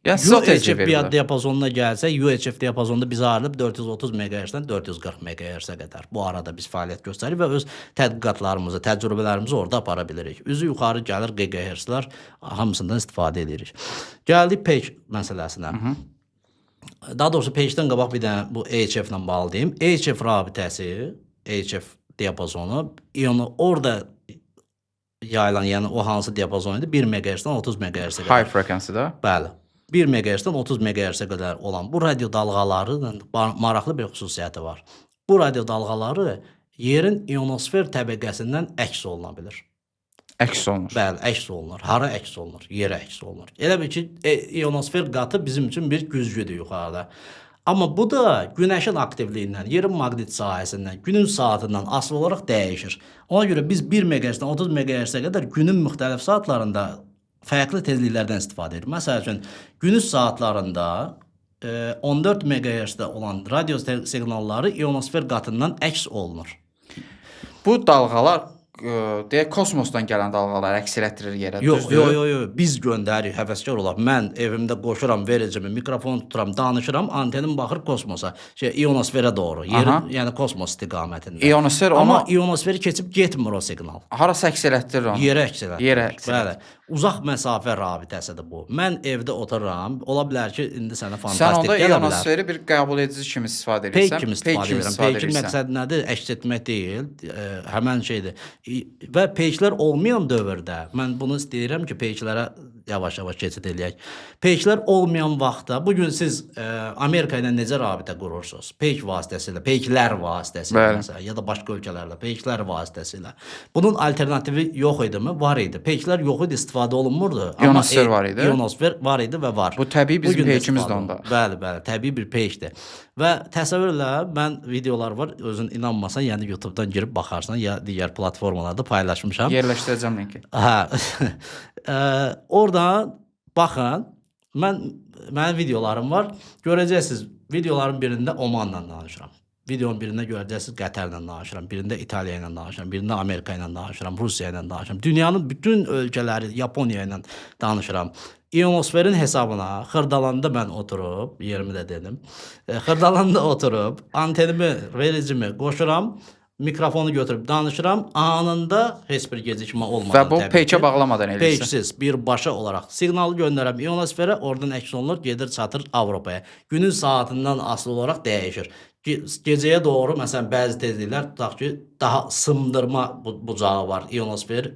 Yəni sizə o tezlik UHF verirlər. diapazonuna gəlsə, UHF diapazonunda biz ayrılıb 430 MHz-dən 440 MHz-ə qədər. Bu arada biz fəaliyyət göstəririk və öz tədqiqatlarımızı, təcrübələrimizi orada apara bilirik. Üzü yuxarı gəlir GHz-lər, hamısından istifadə edirik. Gəldik peyk məsələsinə. Daha doğrusu peykdən qabaq bir dənə bu HF-lə bağlı deyim. HF rabitəsi, HF diapazonu, orada yayılan, yəni o hansı diapazon idi? 1 MHz-dən 30 MHz-ə qədər. High frequency-də. Bəli. 1 MHz-dən 30 MHz-ə qədər olan bu radio dalğalarının maraqlı bir xüsusiyyəti var. Bu radio dalğaları yerin ionosfer təbəqəsindən əks oluna bilir. Əks olunur. Bəli, əks olunur. Hara əks olunur? Yerə əks olunur. Elə bil ki, ionosfer qatı bizim üçün bir güzgüdür yuxarıda. Amma bu da günəşin aktivliyindən, yerin maqnit sahəsindən, günün saatından asılı olaraq dəyişir. Ona görə biz 1 MHz-dən 30 MHz-ə qədər günün müxtəlif saatlarında fərqli tezliklərdən istifadə edirik. Məsəl üçün, günüz saatlarında 14 MHz-də olan radio siqnalları ionosfer qatından əks olunur. Bu dalğalar deyək kosmosdan gələn dalğalar əks elətdirir yerə. Yox, biz göndəririk həvəskar olaq. Mən evimdə qoşuram vericimi, mikrofonu tuturam, danışıram, antenim baxır kosmosa, ionosferə doğru, yerin, yəni kosmos istiqamətində. İonosfer Amma ionosferi keçib getmir o siqnal. Harasa əks elətdirir onu? Yerə əks elətdirir. Yerə əks elətdirir. Bəli. Uzaq məsafə rabitəsidir bu. Mən evdə otururam. Ola bilər ki, indi sənə Sən fantastik onda gələ bilər. ionosferi bir qəbul edici kimi istifadə Peyk edirsən. kimi istifadə edirəm. Peykin məqsədi nədir? Əks etmək deyil, həmən şeydir. Və peyklər olmayan dövrdə, mən bunu istəyirəm ki, peyklərə yavaş-yavaş keçid eləyək. Peyklər olmayan vaxtda, bugün siz Amerika ilə necə rabitə qurursunuz? Peyk vasitəsilə, peyklər vasitəsilə, məsələn, ya da başqa ölkələrlə, peyklər vasitəsilə. Bunun alternativi yox idimi? Var idi. Peyklər yox idi, istifadə olunmurdu. İonosfer var idi. İonosfer var idi və var. Bu təbii bizim peykimiz də onda. Bəli, təbii bir peykdir. Və təsəvvürlə, mən videolar var, özün inanmasan, yəni YouTube-dan girib baxarsan, ya digər platformalarda paylaşmışam. Yerləşdirəcəm linki. Oradan baxın, mənim videolarım var. Görəcəksiniz, videoların birində Omanla danışıram. Videonun birində görəcəksiniz Qətərlə danışıram, birində İtaliya ilə danışıram, birində Amerika ilə danışıram, Rusiya ilə danışıram. Dünyanın bütün ölkələri, Yaponiya ilə danışıram. İonosferin hesabına Xırdalanda mən oturub, yerimi də dedim, Xırdalanda oturub, antenimi, vericimi qoşuram, mikrofonu götürüb danışıram, anında heç bir gecikmə olmadan. Və bu peykə bağlamadan eləyirsən. Peyksiz, birbaşa olaraq signalı göndərəm ionosferə, oradan əks olunur, gedir çatır Avropaya. Günün saatından asılı olaraq dəyişir. Gecəyə doğru, məsələn, bəzi tezliklər, tutaq ki, daha sındırma bucağı var, ionosfer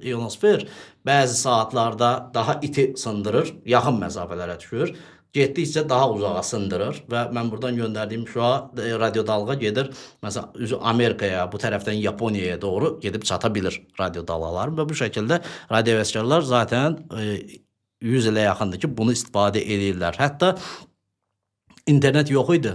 bəzi saatlarda daha iti sındırır, yaxın məsafələrə düşür. Getdikcə daha uzağa sındırır və mən buradan göndərdiyim şu an radio dalğa gedir, məsələn, Amerikaya, bu tərəfdən Yaponiyaya doğru gedib çata bilir radio dalğalar və bu şəkildə radiohəvəskarlar zaten 100 ilə yaxındır ki, bunu istifadə edirlər. Hətta internet yox idi.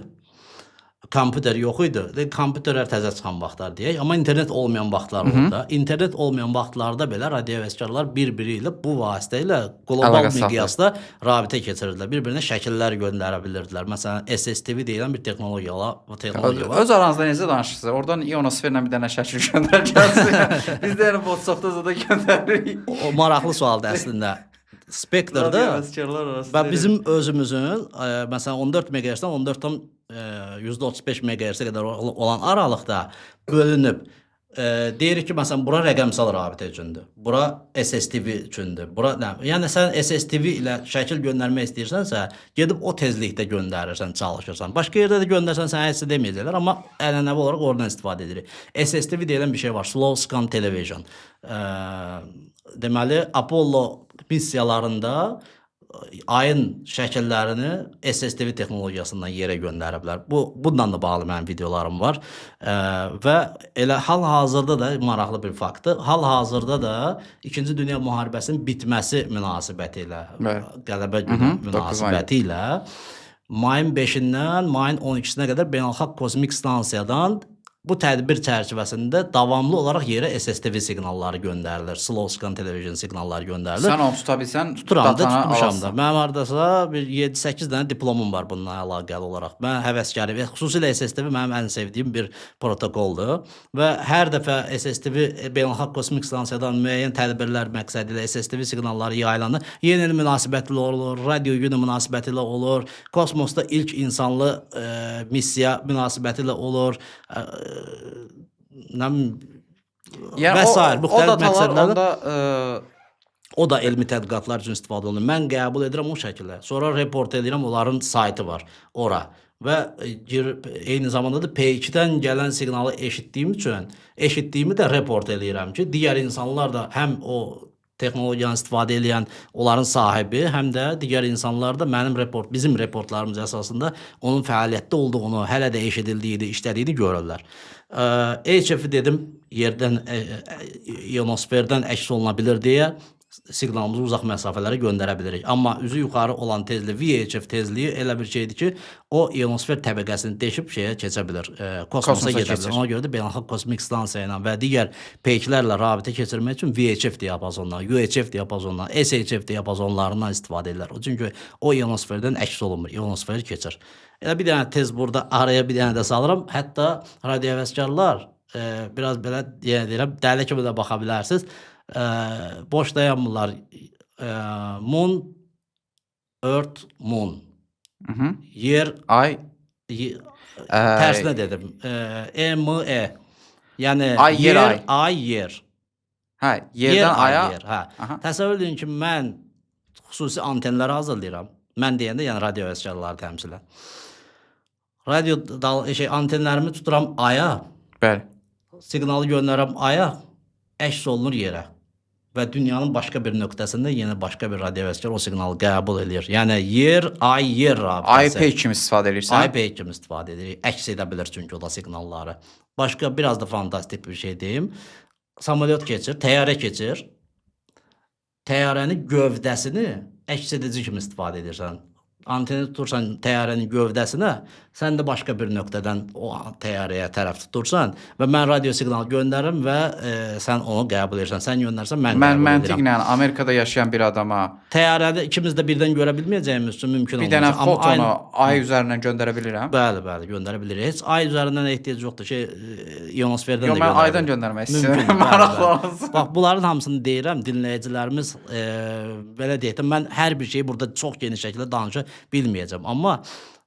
Kompüter yox idi. Kompüterlər təzə çıxan vaxtlar deyək. Amma internet olmayan vaxtlar oldu. İnternet olmayan vaxtlarda belə radiohəvəskarlar bir-biri ilə bu vasitə ilə qlobal miqyasda rabitə keçirirdilər. Bir-birinə şəkillər göndərə bilirdilər. Məsələn, SSTV deyilən bir texnologiya var. Öz aranızda necə danışırsınız? Oradan ionosferlə bir dənə şəkil göndər gəlsin. Biz də yəni WhatsApp-da da göndəririk. O maraqlı sualdır əslində. Spektrdə və bizim özümüzün məsələn 14 MHz-dən 135 MHz-ə qədər olan aralıqda bölünüb deyirik ki, məsələn, bura rəqəmsal rabitə üçündür, bura SSTV üçündür. Yəni sən SSTV ilə şəkil göndərmək istəyirsənsə, gedib o tezlikdə göndərirsən, çalışırsan. Başqa yerdə də göndərsən, sən heç deməyəcəklər, amma ənənəvi olaraq oradan istifadə edirik. SSTV deyilən bir şey var, Slow Scan Television. Deməli, Apollo missiyalarında ayın şəkillərini SSTV texnologiyasından yerə göndəriblər. Bundan da bağlı mənim videolarım var. Və elə hal-hazırda da maraqlı bir faktdır. Hal-hazırda da 2-ci Dünya müharibəsinin bitməsi münasibəti ilə, qələbə günü münasibəti ilə mayın 5-dən mayın 12-sinə qədər Beynəlxalq Kosmik Stansiyadan bu tədbir çərçivəsində davamlı olaraq yerə SSTV siqnalları göndərilir. Slow Scan Television siqnalları göndərilir. Sən onu tuta bilsən, tuturam da, tutmuşam da. Mənim hardasa bir 7-8 dənə diplomum var bununla əlaqəli olaraq. Mən həvəskarım. Xüsusilə SSTV mənim ən sevdiyim bir protokoldur. Və hər dəfə SSTV Beynəlxalq Kosmik Stansiyadan müəyyən tədbirlər məqsədi ilə SSTV siqnalları yayılanır. Yeni il münasibətilə olur, radio günü münasibətilə olur, kosmosda ilk insanlı missiya münasibətilə olur. Və sair, müxtəlif məqsədlərdə o da elmi tədqiqatlar üçün istifadə olunur. Mən qəbul edirəm o şəkildə. Sonra report edirəm, onların saytı var ora. Və eyni zamanda da P2-dən gələn siqnalı eşitdiyimi də report edirəm ki, digər insanlar da həm o texnologiyanı istifadə edən onların sahibi, həm də digər insanlar da bizim reportlarımız əsasında onun fəaliyyətdə olduğunu, hələ də eşidildiyini, işlədiyini görürlər. HF dedim, yerdən, ionosferdən əks oluna bilir deyə siqnalımızı uzaq məsafələrə göndərə bilirik. Amma üzü yuxarı olan tezlik, VHF tezliyi elə bir şeydir ki, o ionosfer təbəqəsini deşib şeyə keçə bilir, kosmosa gedə bilir. Ona görə də beynəlxalq kosmik stansiya ilə və digər peyklərlə rabitə keçirmək üçün VHF diapazonundan, UHF diapazonundan, SHF diapazonlarından istifadə edirlər. Çünki o ionosferdən əks olunmur, ionosfer keçir. Elə bir dənə tez burada araya bir dənə də salıram. Hətta radiohəvəskarlar biraz belə deyirəm, dəli kimi də baxa bilərsiniz. Boş dayanmırlar. Moon, Earth, Moon. Yer, Ay, tərsinə dedim. E-M-E. Yəni Ay, yer, ay. Ay, yer. hə, yerdən aya. Yer, hə. Aha. Təsəvvür edin ki, mən xüsusi antenləri hazırlayıram. Mən deyəndə, yəni radio vəskarları təmsilən. Radio antenlərimi tuturam aya, Bəli. siqnalı göndərəm aya, əks olunur yerə. Və dünyanın başqa bir nöqtəsində yenə başqa bir radio vəskar o siqnalı qəbul edir. Yəni yer, ay, yer rabitəsi. iPay kimi istifadə edirsən. iPay kimi istifadə edirik. Əks edə bilir çünki o da siqnalları. Başqa biraz da fantastik bir şey deyim. Samolyot keçir, təyyarə keçir. Təyyarənin gövdəsini əks edici kimi istifadə edirsən. Anteni tutursan təyyarənin gövdəsinə, sən də başqa bir nöqtədən o təyyarəyə tərəf tutursan və mən radio siqnal göndərim və sən onu qəbul edirsən. Sən göndərsən, mən qəbul edirəm. Məntiqlə Amerikada yaşayan bir adama Təyyarədə ikimiz də birdən görə bilməyəcəyimiz üçün mümkün olmaz. bir dənə fotonu ay üzərindən göndərə bilirəm. Bəli, bəli, göndərə bilirik. Heç ay üzərindən ehtiyac yoxdur ki, ionosferdən Yox, də mən aydan göndərmək istəyirəm. Mümkün, Maraqlı olsun. Bax, bunların hamısını deyirəm, dinləyicilərimiz belə deyək də, mən hər bir şeyi burada çox geniş şəkildə danışa bilməyəcəm. Amma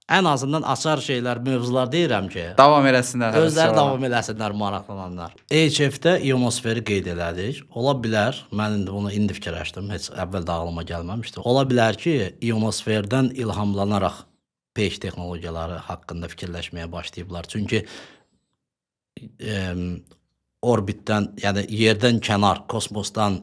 ən azından açar şeylər, mövzular deyirəm ki, Davam eləsinlər. özləri davam eləsinlər, maraqlananlar. HF-də ionosferi qeyd elədik. Ola bilər, mən bunu indi fikirləşdim, heç əvvəl də ağlıma gəlməmişdi. Ola bilər ki, ionosferdən ilhamlanaraq peyk texnologiyaları haqqında fikirləşməyə başlayıblar. Çünki orbitdən, yəni yerdən kənar, kosmosdan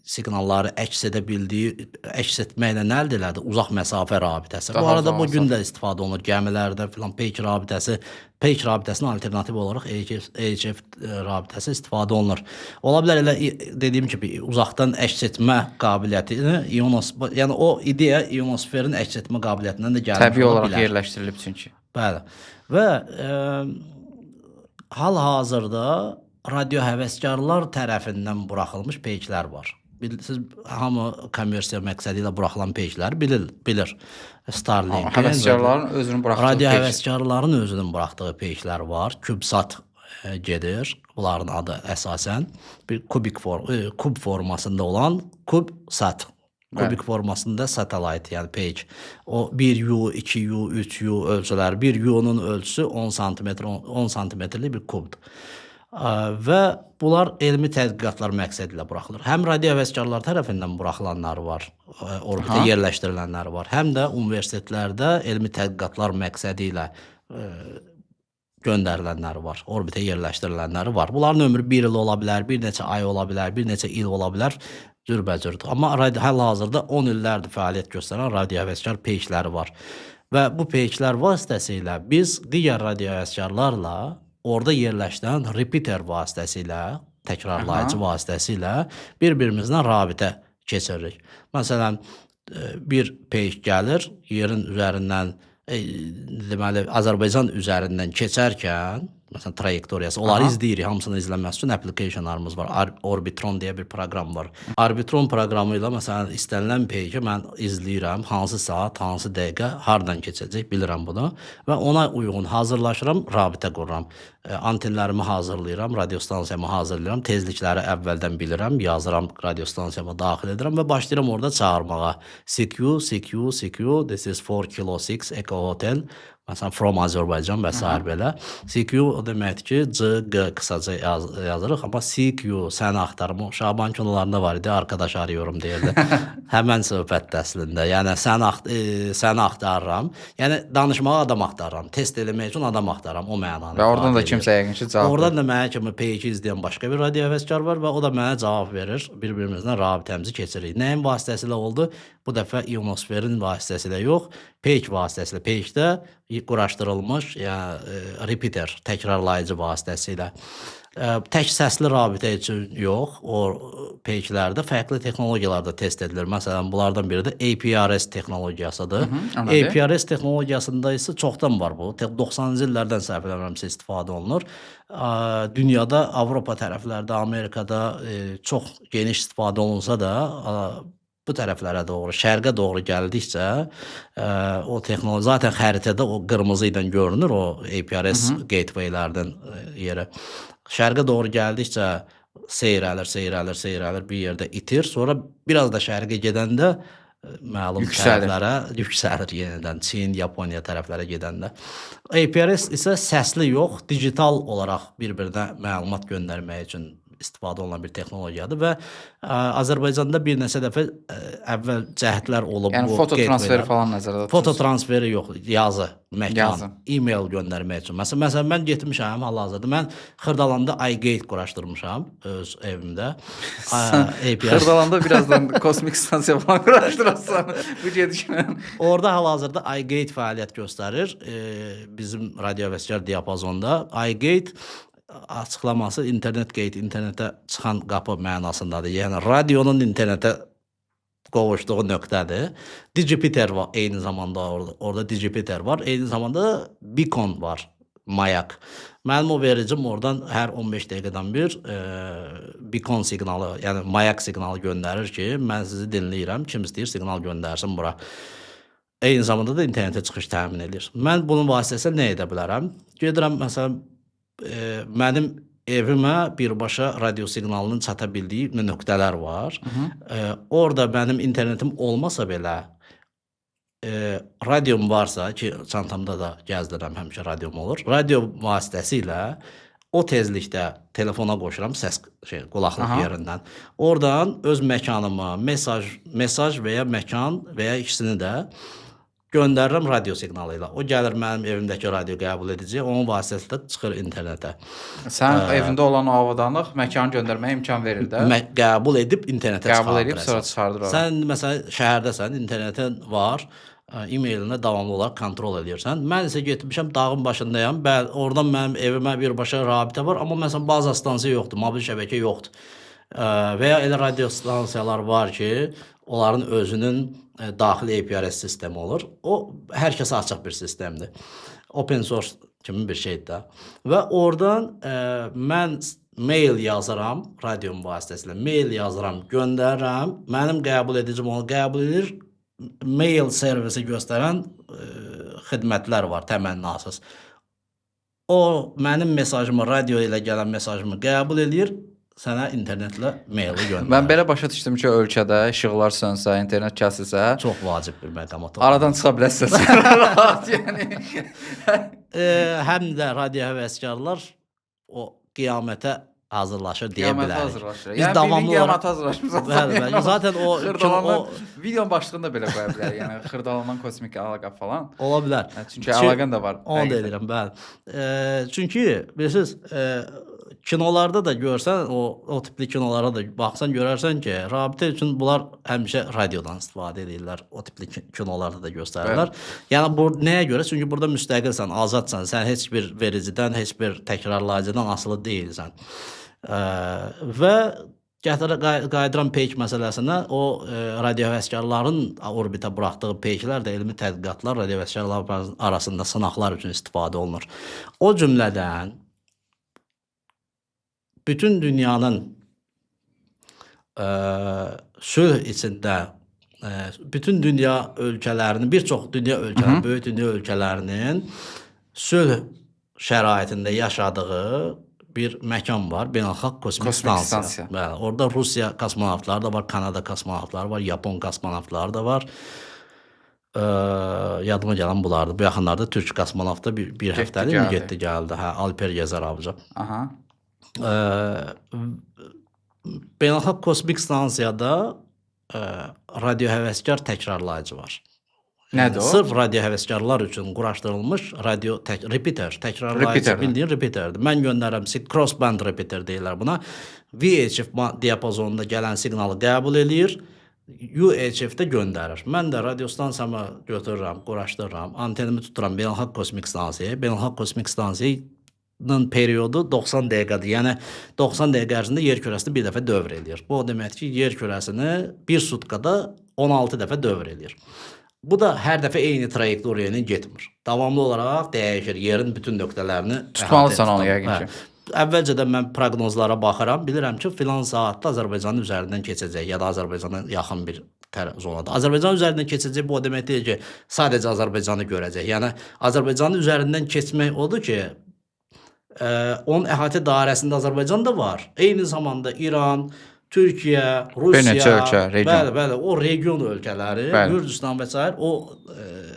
siqnalları əks edə bildiyi, əks etməklə nə əldə elədi? Uzaq məsafə rabitəsi. Bu arada bu gün də istifadə olunur. Gəmilərdə filan peyk rabitəsinə alternativ olaraq HF rabitəsi istifadə olunur. Ola bilər elə dediyim kimi uzaqdan əks etmə qabiliyyətini yəni o ideya ionosferin əks etmə qabiliyyətindən də gəlmiş Təbii ola olaraq bilər. yerləşdirilib çünki. Bəli. Və hal-hazırda radio həvəskarlar tərəfindən buraxılmış peyklər var. Siz hamı kommersiya məqsədi ilə buraxılan peykləri bilir. Starlink. Həvəskarların özünün buraxdığı Radio peyk. həvəskarların özünün buraxdığı peyklər var. CubeSat gedir. Bunların adı əsasən bir kub formasında olan CubeSat. Kubik formasında satellite, yəni peyk. O 1U, 2U, 3U ölçüləri. 1U-nun ölçüsü 10 santimetrlik bir kubdur. Və bunlar elmi tədqiqatlar məqsədi ilə buraxılır. Həm radio həvəskarlar tərəfindən buraxılanları var, orbitə yerləşdirilənləri var, həm də universitetlərdə elmi tədqiqatlar məqsədi ilə göndərilənləri var, orbitə yerləşdirilənləri var. Bunların ömrü 1 il ola bilər, bir neçə ay ola bilər, bir neçə il ola bilər, cürbəcürdür. Amma hal-hazırda 10 illərdir fəaliyyət göstərən radio həvəskar peykləri var. Və bu peyklər vasitəsilə biz digər radio həvəskarlarla orada yerləşdən repeater vasitəsilə, təkrarlayıcı vasitəsilə bir-birimizlə rabitə keçiririk. Məsələn, bir peyk gəlir, yerin üzərindən, deməli, Azərbaycan üzərindən keçərkən, məsələn, trayektoriyası, onları izləyirik, hamısını izləmək üçün applicationlarımız var. Orbitron deyə bir proqram var. Orbitron proqramı ilə, məsələn, istənilən peyki mən izləyirəm, hansı saat, hansı dəqiqə, hardan keçəcək, bilirəm bunu və ona uyğun hazırlaşıram, rabitə qururam. Antenlərimi hazırlayıram, radiostansiyamı hazırlayıram, tezlikləri əvvəldən bilirəm, yazıram, radiostansiyama daxil edirəm və başlayıram orada çağırmağa. CQ, CQ, CQ, this is 4 Kilo 6 Eco Hotel, məsələn, from Azərbaycan və s. belə. CQ o deməkdir ki, CQ qısaca yazırıq, amma CQ səni axtarım. Şaban kinolarında var idi, arkadaş arıyorum deyirdi. Həmən söhbətdə əslində. Yəni, səni axtarıram. Yəni, danışmağa adam axtarıram. Test eləmək üçün adam axtarıram, o mənanı. Və oradan da kimsə yəqin ki, cavab verir. Oradan da mənə kimi peyki izləyən başqa bir radio həvəskar var və o da mənə cavab verir. Bir-birimizlə rabitəmizi keçirik. Nəyin vasitəsilə oldu? Bu dəfə ionosferin vasitəsilə yox, peyk vasitəsilə. Peykdə quraşdırılmış, repeater, təkrarlayıcı vasitəsilə. Tək səsli rabitə üçün yox, o peyklərdə fərqli texnologiyalar da test edilir. Məsələn, bunlardan biri də APRS texnologiyasıdır. APRS texnologiyasında isə çoxdan var bu. 90-cı illərdən səhv eləmirəmsə istifadə olunur. Dünyada, Avropa tərəflərdə, Amerikada çox geniş istifadə olunsa da, bu tərəflərə doğru, şərqə doğru gəldikcə o texnologiya zaten xəritədə o qırmızı ilə görünür, o APRS gatewaylərdən yeri. Şərqə doğru gəldikcə seyrəlir, bir yerdə itir. Sonra biraz da şərqə gedəndə məlum tərəflərə yüksəlir yenidən. Çin, Yaponiya tərəflərə gedəndə. APRS isə səsli yox, digital olaraq bir-birinə məlumat göndərmək üçün istifadə olunan bir texnologiyadır və Azərbaycanda bir neçə dəfə əvvəl cəhdlər olub. Yəni foto transferi falan nəzərdə tutulur. Foto transferi yox, yazı, məkan, e-mail göndərmək üçün. Məsələn, mən getmişəm hal-hazırda. Mən Xırdalanda iGate quraşdırmışam öz evimdə. Xırdalanda birazdan kosmik stansiya falan quraşdırırsan. Bu gedişlə. Orada hal-hazırda iGate fəaliyyət göstərir. Bizim radiovesikar diapazonda iGate açıqlaması internet gate, internetə çıxan qapı mənasındadır. Yəni radionun internetə qovuşduğu nöqtədir. Digipiter var eyni zamanda orada Digipiter var. Eyni zamanda beacon var, mayak. Mənim o vericim oradan hər 15 dəqiqədən bir beacon siqnalı, yəni mayak siqnalı göndərir ki, mən sizi dinləyirəm, kim istəyir siqnal göndərsin bura. Eyni zamanda da internetə çıxış təmin edir. Mən bunun vasitəsilə nə edə bilərəm? Gedirəm, məsələn, mənim evimə birbaşa radio siqnalının çata bildiyi nöqtələr var. Orada mənim internetim olmasa belə, radiom varsa ki, çantamda da gəzdirəm, həmişə radiom olur. Radio vasitəsilə o tezlikdə telefona qoşuram, səs qulaqlıq yerindən. Oradan öz məkanıma mesaj və ya məkan və ya ikisini də göndərirəm radio siqnalı ilə. O gəlir mənim evimdəki radio qəbul edici, onun vasitəsilə çıxır internetə. Sən evində olan o avadanlıq məkanı göndərməyə imkan verir də. Qəbul edib internetə çıxardır. Qəbul edib sonra çıxardır. Sən məsələn şəhərdəsən, internetin var, e-mailinə davamlı olaraq kontrol edirsən. Mən isə getmişəm dağın başındayam. Oradan mənim evimə birbaşa rabitə var, amma məsələn baza stansiya yoxdur, mobil şəbəkə yoxdur. Və ya elə radio stansiyalar var ki, onların özünün daxili APRS sistemi olur. O, hər kəsə açıq bir sistemdir. Open source kimi bir şeydir də. Və oradan mən mail yazıram, radiom vasitəsilə mail yazıram, göndərirəm. Mənim qəbul edicim onu qəbul edir. Mail servisi göstərən xidmətlər var, təmənnasız. O, mənim mesajımı, radio ilə gələn mesajımı qəbul edir. Sənə internetlə maili göndərir. Mən belə başa düşdüm ki, ölkədə işıqlar sönsə, internet kəsilsə, çox vacib bir məqamat. Aradan çıxa bilərsiniz. Rahat, yəni. Həm də radio həvəskarlar o qiyamətə hazırlaşır deyə bilərik. Biz davamlı olaraq hazırlaşmışıq. Zaten o videonun başlığında belə qoya bilər. Yəni xırdalanan kosmik əlaqə falan. Ola bilər. Çünki əlaqən də var. Onu da edirəm, bəli. Çünki bilirsiniz, kinolarda da görsən, o tipli kinolara da baxsan görərsən ki, rabitə üçün bunlar həmişə radiodan istifadə edirlər. O tipli kinolarda da göstərirlər. Yəni bu nəyə görə? Çünki burada müstəqilsən, azadsan. Sən heç bir vericidən, heç bir təkrarlayıcıdan asılı deyilsən. Və qayıdıram peyk məsələsinə, o radio həvəskarların orbitə buraxdığı peyklər də elmi tədqiqatlar radio həvəskarlar arasında sınaqlar üçün istifadə olunur. O cümlədən bütün dünyanın sülh içində, bütün dünya ölkələrinin, bir çox dünya ölkələrinin, böyük dünya ölkələrinin sülh şəraitində yaşadığı bir məkan var, beynəlxalq kosmik stansiya. Orada Rusiya kosmonavtları da var, Kanada kosmonavtları var, Yapon kosmonavtları da var. Yadıma gələn bulardır. Bu yaxınlarda Türk kosmonavt da bir həftəlik getdi gəldi. Alper Gezər Avcı. Beynəlxalq kosmik stansiyada radio həvəskar təkrarlayıcı var. Nədir o? Sırf radio həvəskarlar üçün quraşdırılmış radio repeater, təkrarlayıcı bildiyin repeaterdir. Mən göndərəm, crossband repeater deyirlər buna. VHF diapazonunda gələn siqnalı qəbul edir. UHF-də göndərir. Mən də radiostansiyamı götürürəm, quraşdırıram, antenimi tuturam Beynəlxalq Kosmik Stansiyaya. Beynəlxalq Kosmik Stansiyanın periodu 90 dəqiqədir. Yəni 90 dəqiqə ərzində yer kürəsini bir dəfə dövr eləyir. Bu o deməkdir ki, yer kürəsini bir sutkada 16 dəfə dövr eləyir. Bu da hər dəfə eyni trayektoriya ilə getmir. Davamlı olaraq dəyişir. Yerin bütün nöqtələrini tutmalısan onu yəqin ki. Əvvəlcədən mən proqnozlara baxıram. Bilirəm ki, filan saatda Azərbaycanın üzərindən keçəcək ya da Azərbaycana yaxın bir zonada. Azərbaycan üzərindən keçəcək bu o demək deyil ki, sadəcə Azərbaycanı görəcək. Yəni Azərbaycanın üzərindən keçmək odur ki, onun əhatə dairəsində Azərbaycan da var. Eyni zamanda İran, Türkiyə, Rusiya, bəli, o region ölkələri, Gürcüstan və s. o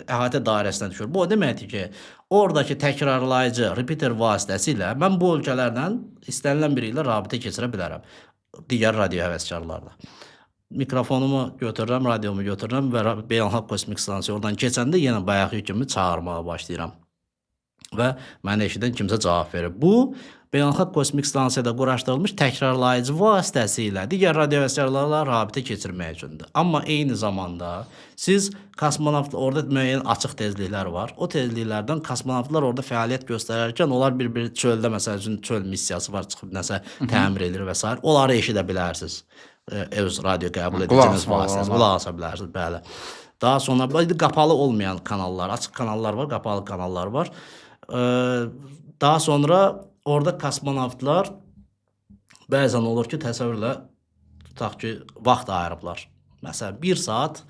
əhatə dairəsinə düşür. Bu o deməkdir ki, oradakı təkrarlayıcı repeater vasitəsilə mən bu ölkələrdən istənilən biri ilə rabitə keçirə bilərəm. Digər radio həvəskarlarla. Mikrofonumu götürürəm, radiomu götürürəm və Beynəlxalq Kosmik Stansiya oradan keçəndə yenə bayaqki kimi çağırmağa başlayıram. Və mənə eşidən kimsə cavab verir. Bu, Beynəlxalq Kosmik Stansiyada quraşdırılmış təkrarlayıcı vasitəsilə digər radio həvəskarlarla rabitə keçirmək üçündür. Amma eyni zamanda siz kosmonavtlar, orada müəyyən açıq tezliklər var. O tezliklərdən kosmonavtlar orada fəaliyyət göstərərkən onlar bir çöldə, məsəl üçün çöl missiyası var, çıxıb nəsə təmir edir və s. Onları eşidə bilərsiniz. Öz radio qəbul edəcəyiniz vasitəsilə qulaq asa bilərsiniz, bəli. Daha sonra qapalı olmayan kanallar, açıq kanallar var, qapalı kanallar var. Daha sonra orada kosmonavtlar bəzən olur ki, təsəvvürlə tutaq ki, vaxt ayırıblar. Məsələn, bir saat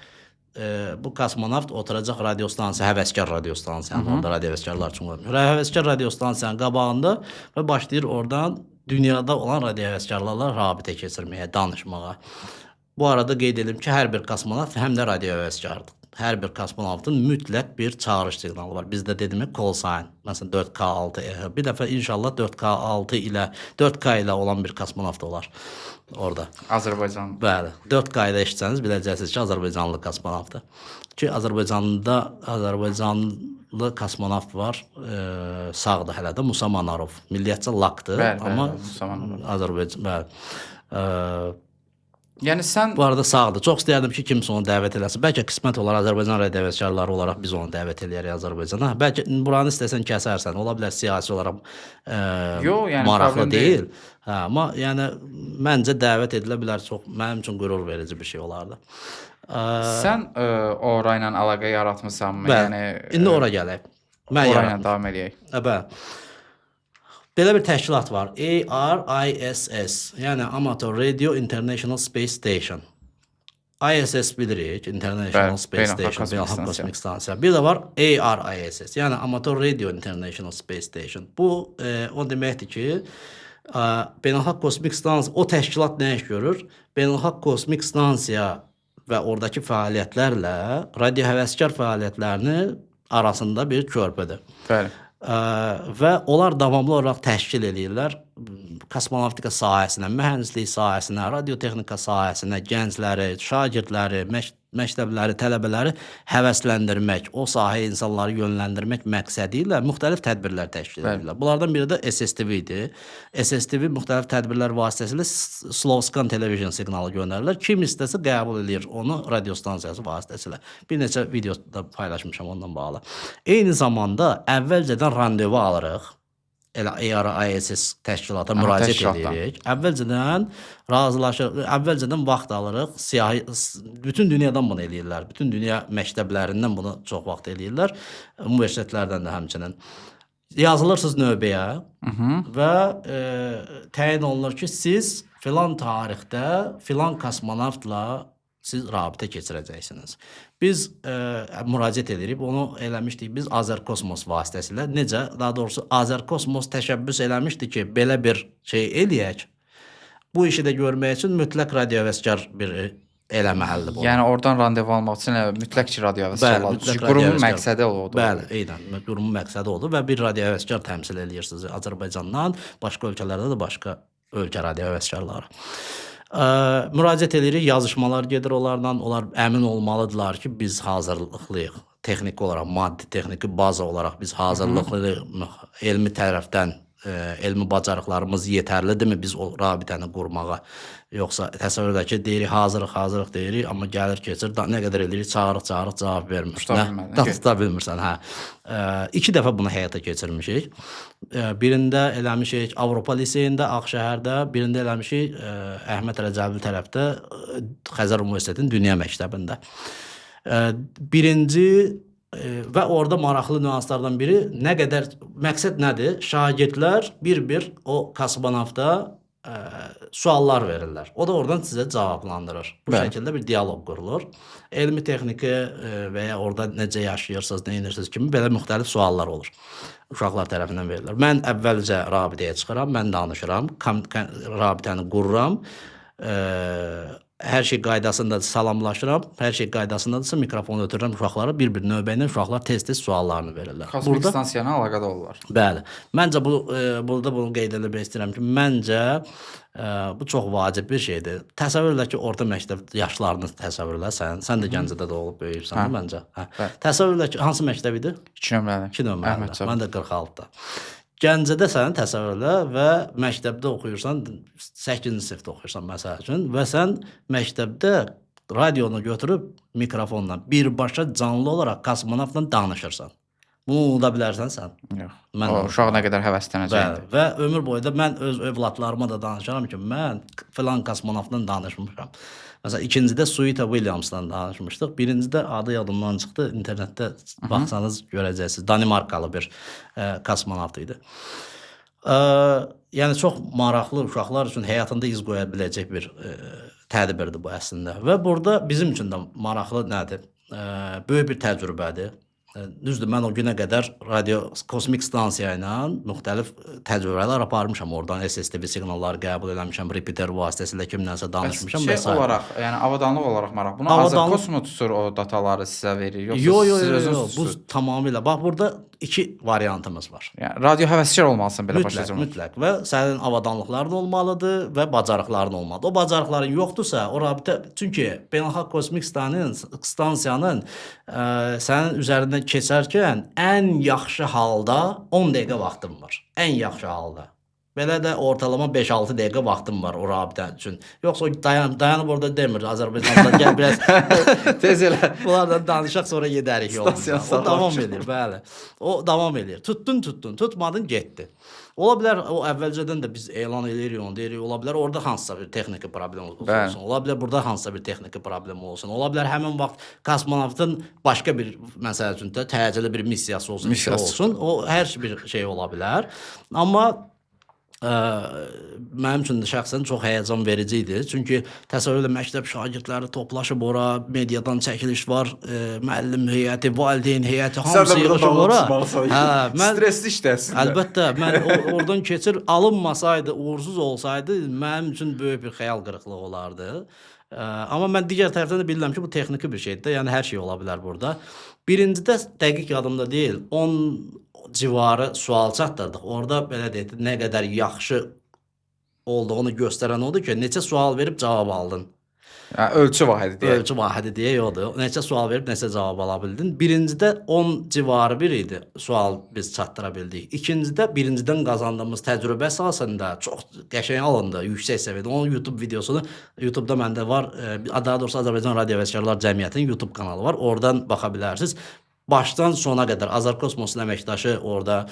bu kosmonavt oturacaq radiostansiya, həvəskar radiostansiyanın, orada radio həvəskarlar üçün olmuyor. Həvəskar radiostansiyanın qabağında və başlayır oradan dünyada olan radio həvəskarlarla rabitə keçirməyə, danışmağa. Bu arada qeyd edim ki, hər bir kosmonavt həm də radio həvəskardır. Hər bir kosmonavtın mütləq bir çağırış siqnalı var. Bizdə dediyim call sign. Məsələn 4K6. Bir dəfə inşallah 4K6 ilə 4K ilə olan bir kosmonavt olar orada. Azərbaycan. Bəli. 4K ilə eşitsəniz biləcəksiniz ki, Azərbaycanlı kosmonavtdır. Ki Azərbaycanda Azərbaycanlı kosmonavt var. Sağdır hələ də Musa Manarov. Milliyyətcə lakdır, amma Azərbaycan, bəli. Yəni sən bu arada sağdır. Çox istəyərdim ki, kimsə onu dəvət eləsin. Bəlkə qismət olar Azərbaycan radio həvəskarları olaraq biz onu dəvət eləyərik Azərbaycana. Bəlkə buranı istəsən kəsərsən. Ola bilər siyasi olaraq maraqlı deyil. Amma yəni məncə dəvət edilə bilər. Çox mənim üçün qürur verici bir şey olardı. Sən ora ilə əlaqə yaratmısanmı? Yəni indi ora gələk. Mən ora ilə davam eləyək. Bəli. Belə bir təşkilat var. ARISS, yəni Amateur Radio International Space Station. ISS bilirik, International Space Station, Beynəlxalq Kosmik Stansiya. Bir də var ARISS, yəni Amateur Radio International Space Station. Bu o deməkdir ki, Beynəlxalq Kosmik Stansiya, o təşkilat nə iş görür? Beynəlxalq Kosmik Stansiya və oradakı fəaliyyətlərlə radio həvəskar fəaliyyətlərini arasında bir körpüdür. Bəli. Və onlar davamlı olaraq təşkil edirlər kosmonavtika sahəsinə, mühəndislik sahəsinə, radiotexnika sahəsinə gəncləri, şagirdləri, məktəbləri, tələbələri həvəsləndirmək, o sahəyə insanları yönləndirmək məqsədi ilə müxtəlif tədbirlər təşkil edirlər. Bunlardan biri də SSTV-dir. SSTV müxtəlif tədbirlər vasitəsilə Slovskan televizion siqnalı göndərirlər. Kim istəsə qəbul edir onu radiostansiyası vasitəsilə. Bir neçə videoda paylaşmışam ondan bağlı. Eyni zamanda əvvəlcədən randevu alırıq. Elə ARISS təşkilata müraciət edirik. Əvvəlcədən razılaşır, əvvəlcədən vaxt alırıq. Siyahı bütün dünyadan bunu eləyirlər. Bütün dünya məktəblərindən bunu çox vaxt eləyirlər. Universitetlərdən də həmçinin. Yazılırsınız növbəyə və təyin olunur ki, siz filan tarixdə filan kosmonavtla siz rabitə keçirəcəksiniz. Biz müraciət edirik, onu eləmişdik biz Azərkosmos vasitəsilə. Necə? Daha doğrusu Azərkosmos təşəbbüs eləmişdi ki, belə bir şey eləyək. Bu işi də görmək üçün mütləq radio həvəskar bir eləməlidir bu. Yəni oradan randevu almaq üçün mütləq ki, radio həvəskar lazımdır. Qurumun məqsədi odur. Bəli, eynən. Qurumun məqsədi odur və bir radio həvəskar təmsil edirsiniz Azərbaycandan, başqa ölkələrdə də başqa ölkə radio həvəskarları. Müraciət edirik, yazışmalar gedir onlardan. Onlar əmin olmalıdırlar ki, biz hazırlıqlıyıq. Texniki olaraq, maddi, texniki baza olaraq biz hazırlıqlıyıq. Elmi tərəfdən elmi bacarıqlarımız yetərlidirmi biz o rabitəni qurmağa? Yoxsa təsəvvür edək ki, deyirik hazırıq deyirik, amma gəlir keçir, nə qədər eləyirik, çağırıq cavab vermir. Tuta bilmirsən, hə. 2 dəfə bunu həyata keçirmişik. Birində eləmişik Avropa liseyində, Ağşəhərdə, birində eləmişik Əhməd Rəcəbli tərəfdə Xəzər Universitetinin Dünya məktəbində. Birinci və orada maraqlı nüanslardan biri nə qədər məqsəd nədir? Şagirdlər bir o kosmonavta suallar verirlər. O da oradan sizə cavablandırır. Bu şəkildə bir dialoq qurulur. Elmi texniki və ya orada necə yaşayırsınız, nə edirsiniz kimi belə müxtəlif suallar olur. Uşaqlar tərəfindən verilir. Mən əvvəlcə rabitəyə çıxıram, mən danışıram, rabitəni qururam. Hər şey qaydasında salamlaşıram. Hər şey qaydasındadırsa mikrofonu ötürürəm uşaqlara, bir növbə ilə uşaqlar tez-tez suallarını verirlər. Kosmik stansiyana əlaqədar olurlar. Bəli. Məncə burada bunu qeyd etmək istəyirəm ki, məncə bu çox vacib bir şeydir. Təsəvvür elə ki, orta məktəb yaşlarını təsəvvür elə sən də Gəncədə doğulub böyüyübsən məncə. Təsəvvür elə ki, hansı məktəb idi? 2 nömrəli. 2 nömrəli. Mən də 46-da. Gəncədə səni təsəvvür elə və məktəbdə oxuyursan, 8-ci sinifdə oxuyursan məsəl üçün və sən məktəbdə radionu götürüb mikrofonla birbaşa canlı olaraq kosmonavtla danışırsan. Bunu unuda bilərsən sən? Yox. O uşaq nə qədər həvəslənəcəkdir. Və ömür boyu da mən öz övladlarıma da danışaram ki, mən filan kosmonavtla danışmışam. Məsələn, ikincidə Suita Williams'la danışmışdıq. Birincidə adı yadımdan çıxdı. İnternetdə baxsanız görəcəksiniz. Danimarkalı bir kosmonavt idi. Yəni çox maraqlı uşaqlar üçün həyatında iz qoya biləcək bir tədbirdir bu əslində. Və burada bizim üçün də maraqlı nədir? Böyük bir təcrübədir. Düzdür, mən o günə qədər radio kosmik stansiya ilə müxtəlif təcrübələr aparmışam. Oradan SSTV siqnalları qəbul eləmişəm, repeater vasitəsilə kimlənsə danışmışam və s. Olaraq, yəni avadanlıq olaraq maraq. Bunu Azərkosmos mu tutur o dataları sizə verir? Yox, bu tamamilə. Bax, burada 2 variantımız var. Yəni radio həvəskar olmalısan belə başlayacağım. Mütləq və sənin avadanlıqların olmalıdır və bacarıqların olmalıdır. O bacarıqların yoxdursa, o rabitə, çünki beynəlxalq kosmik stansiyanın sənin üzərindən keçərkən ən yaxşı halda 10 dəqiqə vaxtın var. Ən yaxşı halda. Belə də ortalama 5-6 dəqiqə vaxtım var o rabitə üçün. Yoxsa dayanıb orada demir. Azərbaycanda gəl biraz tez elə. Bunlardan danışaq sonra gedərik yolumuza. O davam edir, bəli. O davam edir. Tutdun, tutmadın, getdi. Ola bilər o əvvəlcədən də biz elan eləyirik onu, deyirik. Ola bilər orada hansısa bir texniki problem olsun. Ola bilər burada hansısa bir texniki problem olsun. Ola bilər həmin vaxt kosmonavtın başqa bir məsəl üçün də təcili bir missiyası olsun. O hər bir şey ola bilər. Amma mənim üçün də şəxsən çox həyəcan verici idi. Çünki təsəvvür elə məktəb şagirdləri toplaşıb ora, mediadan çəkiliş var, müəllim heyəti, valideyn heyəti, hamısı yığışıb ora. Stresli işdir əslində. Əlbəttə, mən oradan keçir, alınmasaydı, uğursuz olsaydı, mənim üçün böyük bir xəyal qırıqlığı olardı. Amma mən digər tərəfdən də bilirəm ki, bu texniki bir şeydir. Yəni, hər şey ola bilər burada. Birincidə dəqiq yadımda deyil, 10 civarı sual çatdırdıq. Orada belə deyək, nə qədər yaxşı olduğunu göstərən odur ki, neçə sual verib cavab aldın. Yəni, ölçü vahidi deyə. Ölçü vahidi deyə yoxdur. Neçə sual verib, neçə cavab ala bildin. Birincidə 10 civarı bir idi sual biz çatdıra bildik. İkincidə birincidən qazandığımız təcrübə əsasında çox qəşəng alındı, yüksək səviyyədə. Onun YouTube videosunu, YouTube'da məndə var, daha doğrusu Azərbaycan Radio Vəskarlar Cəmiyyətinin YouTube kanalı var. Oradan baxa bilərsiniz. Başdan sona qədər Azərkosmosun əməkdaşı orada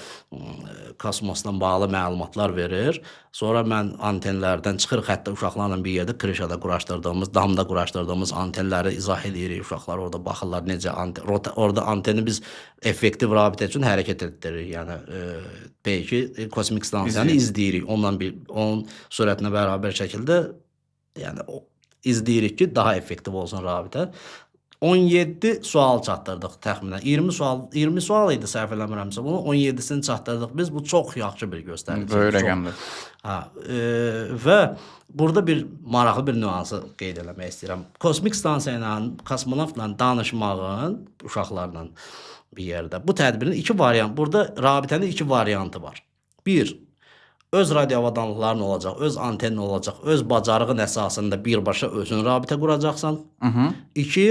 kosmosla bağlı məlumatlar verir. Sonra mən antenlərdən çıxırıq, hətta uşaqlarla bir yerdə krişada quraşdırdığımız, damda quraşdırdığımız antenləri izah edirik. Uşaqlar orada baxırlar necə orada anteni biz effektiv rabitə üçün hərəkət etdiririk. Yəni belki kosmik stansiyanı izləyirik. Onun sürətinə bərabər şəkildə yəni izləyirik ki, daha effektiv olsun rabitə. 17 sual çatdırdıq təxminən. 20 sual idi səhv eləmirəmsə. Bunu 17-sini çatdırdıq biz. Bu çox yaxşı bir göstərici. Böyük rəqəmdir. Və burada bir maraqlı bir nüansı qeyd eləmək istəyirəm. Kosmik stansiya ilə, kosmonavtla danışmağın uşaqlarla bir yerdə. Bu tədbirin 2 variant. Burada rabitənin 2 variantı var. 1. Öz radio avadanlıqların olacaq, öz antenin olacaq, öz bacarığın əsasında birbaşa özün rabitə quracaqsan. 2.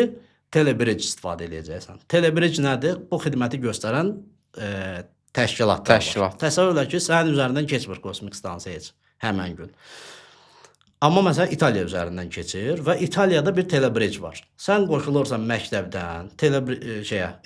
Telebridge istifadə edəcəksən. Telebridge nədir? Bu xidməti göstərən təşkilatlar var. Təşkilat. Təsəvvür elə ki, sənin üzərindən keçmir kosmik stansiya heç həmən gün. Amma məsələn İtaliya üzərindən keçir və İtaliyada bir telebric var. Sən qoşulursan məktəbdən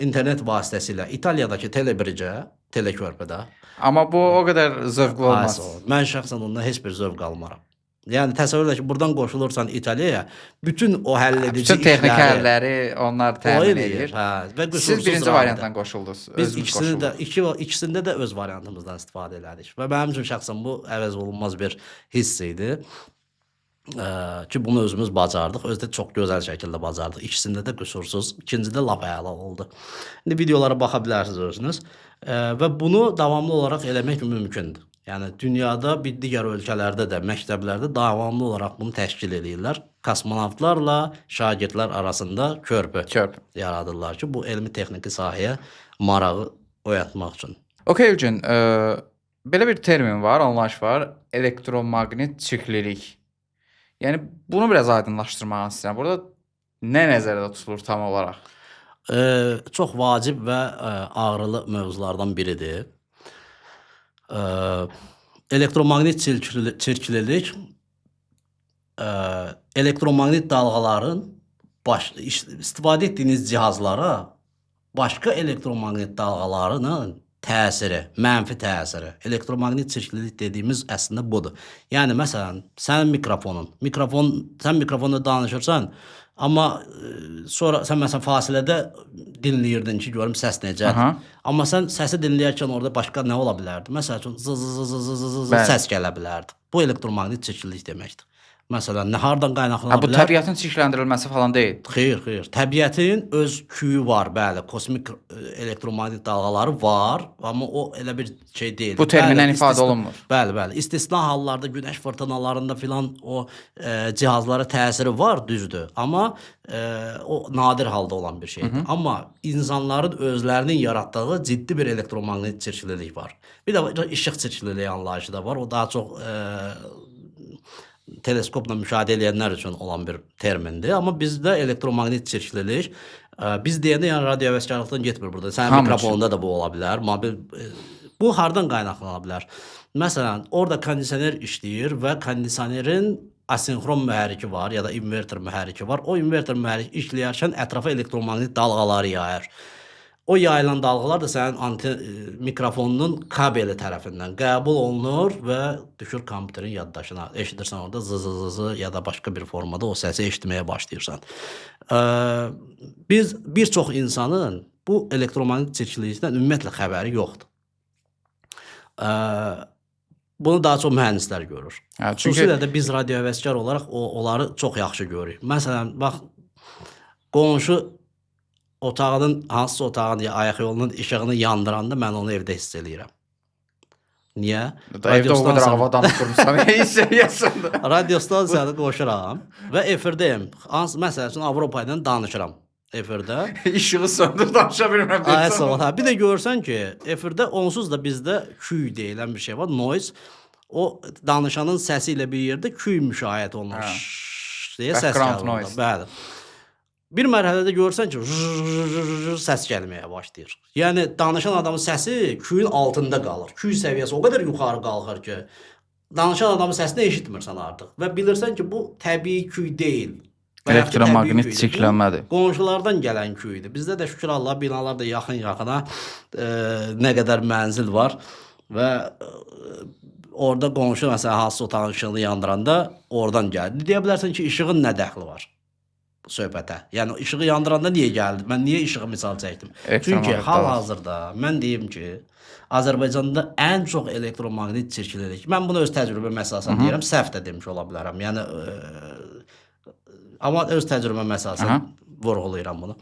internet vasitəsilə İtaliyadakı telebricə, telekörpədə. Amma bu o qədər zövqlü olmaz. Mən şəxsən ondan heç bir zövq almaram. Yəni təsəvvür elə ki, buradan qoşulursan İtaliyaya, bütün o həlledici bütün texniki həlləri onlar təmin edir. Və siz birinci variantdan qoşuldunuz. Biz ikisində də öz variantımızdan istifadə elədik. Və mənim üçün şəxsən bu əvəz olunmaz bir hiss idi. Ki bunu özümüz bacardıq. Özü də çox gözəl şəkildə bacardıq. İkisində də qüsursuz, ikincidə lap əla oldu. İndi videolara baxa bilərsiniz özünüz. Və bunu davamlı olaraq eləmək mümkündür. Yəni dünyada bir digər ölkələrdə də, məktəblərdə davamlı olaraq bunu təşkil edirlər. Kosmonavtlarla şagirdlər arasında körpü yaradırlar ki, bu elmi texniki sahəyə marağı oyatmaq üçün. Okay Elgin, belə bir termin var, anlayış var. Elektromaqnit çirklilik. Yəni bunu biraz aydınlaşdırmaq istəyirəm. Burada nə nəzərdə tutulur tam olaraq? Çox vacib və ağrılı mövzulardan biridir. Elektromaqnit çirklilik elektromaqnit dalğaların istifadə etdiyiniz cihazlara başqa elektromaqnit dalğalarının təsiri, mənfi təsiri. Elektromaqnit çirklilik dediyimiz əslində budur. Yəni məsələn, sənin sən mikrofonda danışırsan, amma sonra sən məsələn fasilədə dinləyirdin ki, görüm səs necədir. Amma sən səsi dinləyərkən orada başqa nə ola bilərdi? Məsəl üçün səs gələ bilərdi. Bu elektromaqnit çirklilik deməkdir. Məsələn, nə hardan qaynaqlana bilər? Bu təbiətin çirkləndirilməsi falan deyil. Xeyr. Təbiətin öz küyü var, bəli. Kosmik elektromaqnit dalğaları var, amma o elə bir şey deyil. Bu terminlə ifadə olunmur. Bəli. İstisna hallarda günəş fırtınalarında filan o cihazlara təsiri var, düzdür. Amma o nadir halda olan bir şeydir. Amma insanların özlərinin yaratdığı ciddi bir elektromaqnit çirklilik var. Bir də işıq çirkliliyi anlayışı da var. O daha çox teleskopla müşahidə edənlər üçün olan bir termindir. Amma bizdə elektromaqnit çirklilik, biz deyəndə yəni radioəvəzkarlıqdan getmir burada. Sənin mikrofonunda da bu ola bilər. Bu hardan qaynaqlana bilər? Məsələn, orada kondisioner işləyir və kondisionerin asinxron mühərriki var ya da inverter mühərriki var. O inverter mühərriki işləyərkən ətrafa elektromaqnit dalğaları yayır. O yayılan dalğalar da sənin mikrofonunun kabeli tərəfindən qəbul olunur və düşür kompüterin yaddaşına. Eşidirsən orada zı ya da başqa bir formada o səsi eşitməyə başlayırsan. Bir çox insanın bu elektromaqnit çirklilikdən ümumiyyətlə xəbəri yoxdur. Bunu daha çox mühəndislər görür. Xüsusilə də biz radioəvəzkar olaraq onları çox yaxşı görürük. Məsələn, bax, qonşu otağının, hansısa otağın ayaq yolunun işığını yandıranda mən onu evdə hiss eləyirəm. Niyə? Evdə o qədər avadan qurmuşsan, hiss eləyəsən. Radiostansiyanı qoşuram və efirdəyim. Məsəl üçün Avropa ilə danışıram efirdə. İşığı söndür, danışa bilmirəm. Bir də görsən ki, efirdə onsuz da bizdə küy deyilən bir şey var, noise. O danışanın səsi ilə bir yerdə küy müşahidə olunur. Background noise. Bəli. Bir mərhələdə görsən ki, səs gəlməyə başlayır. Yəni, danışan adamın səsi küyün altında qalır. Küy səviyyəsi o qədər yuxarı qalxır ki, danışan adamın səsini eşitmirsən artıq. Və bilirsən ki, bu təbii küy deyil. Elektromaqnit çirklənmədir. Qonşulardan gələn küydür. Bizdə də şükür Allah, binalar da yaxın-yaxına nə qədər mənzil var və orada qonşu, məsələn, hansısa otağın işığını yandıranda oradan gəlir. Deyə bilərsən ki, işığın nə dəxli var söhbətə. Yəni, işığı yandıranda niyə gəldi? Mən niyə işığı misal çəkdim? Çünki hal-hazırda mən deyim ki, Azərbaycanda ən çox elektromaqnit çirklilik. Mən bunu öz təcrübəm əsasən deyirəm, səhv də demiş ola bilərəm. Yəni, amma öz təcrübəm əsasən vurğulayıram bunu.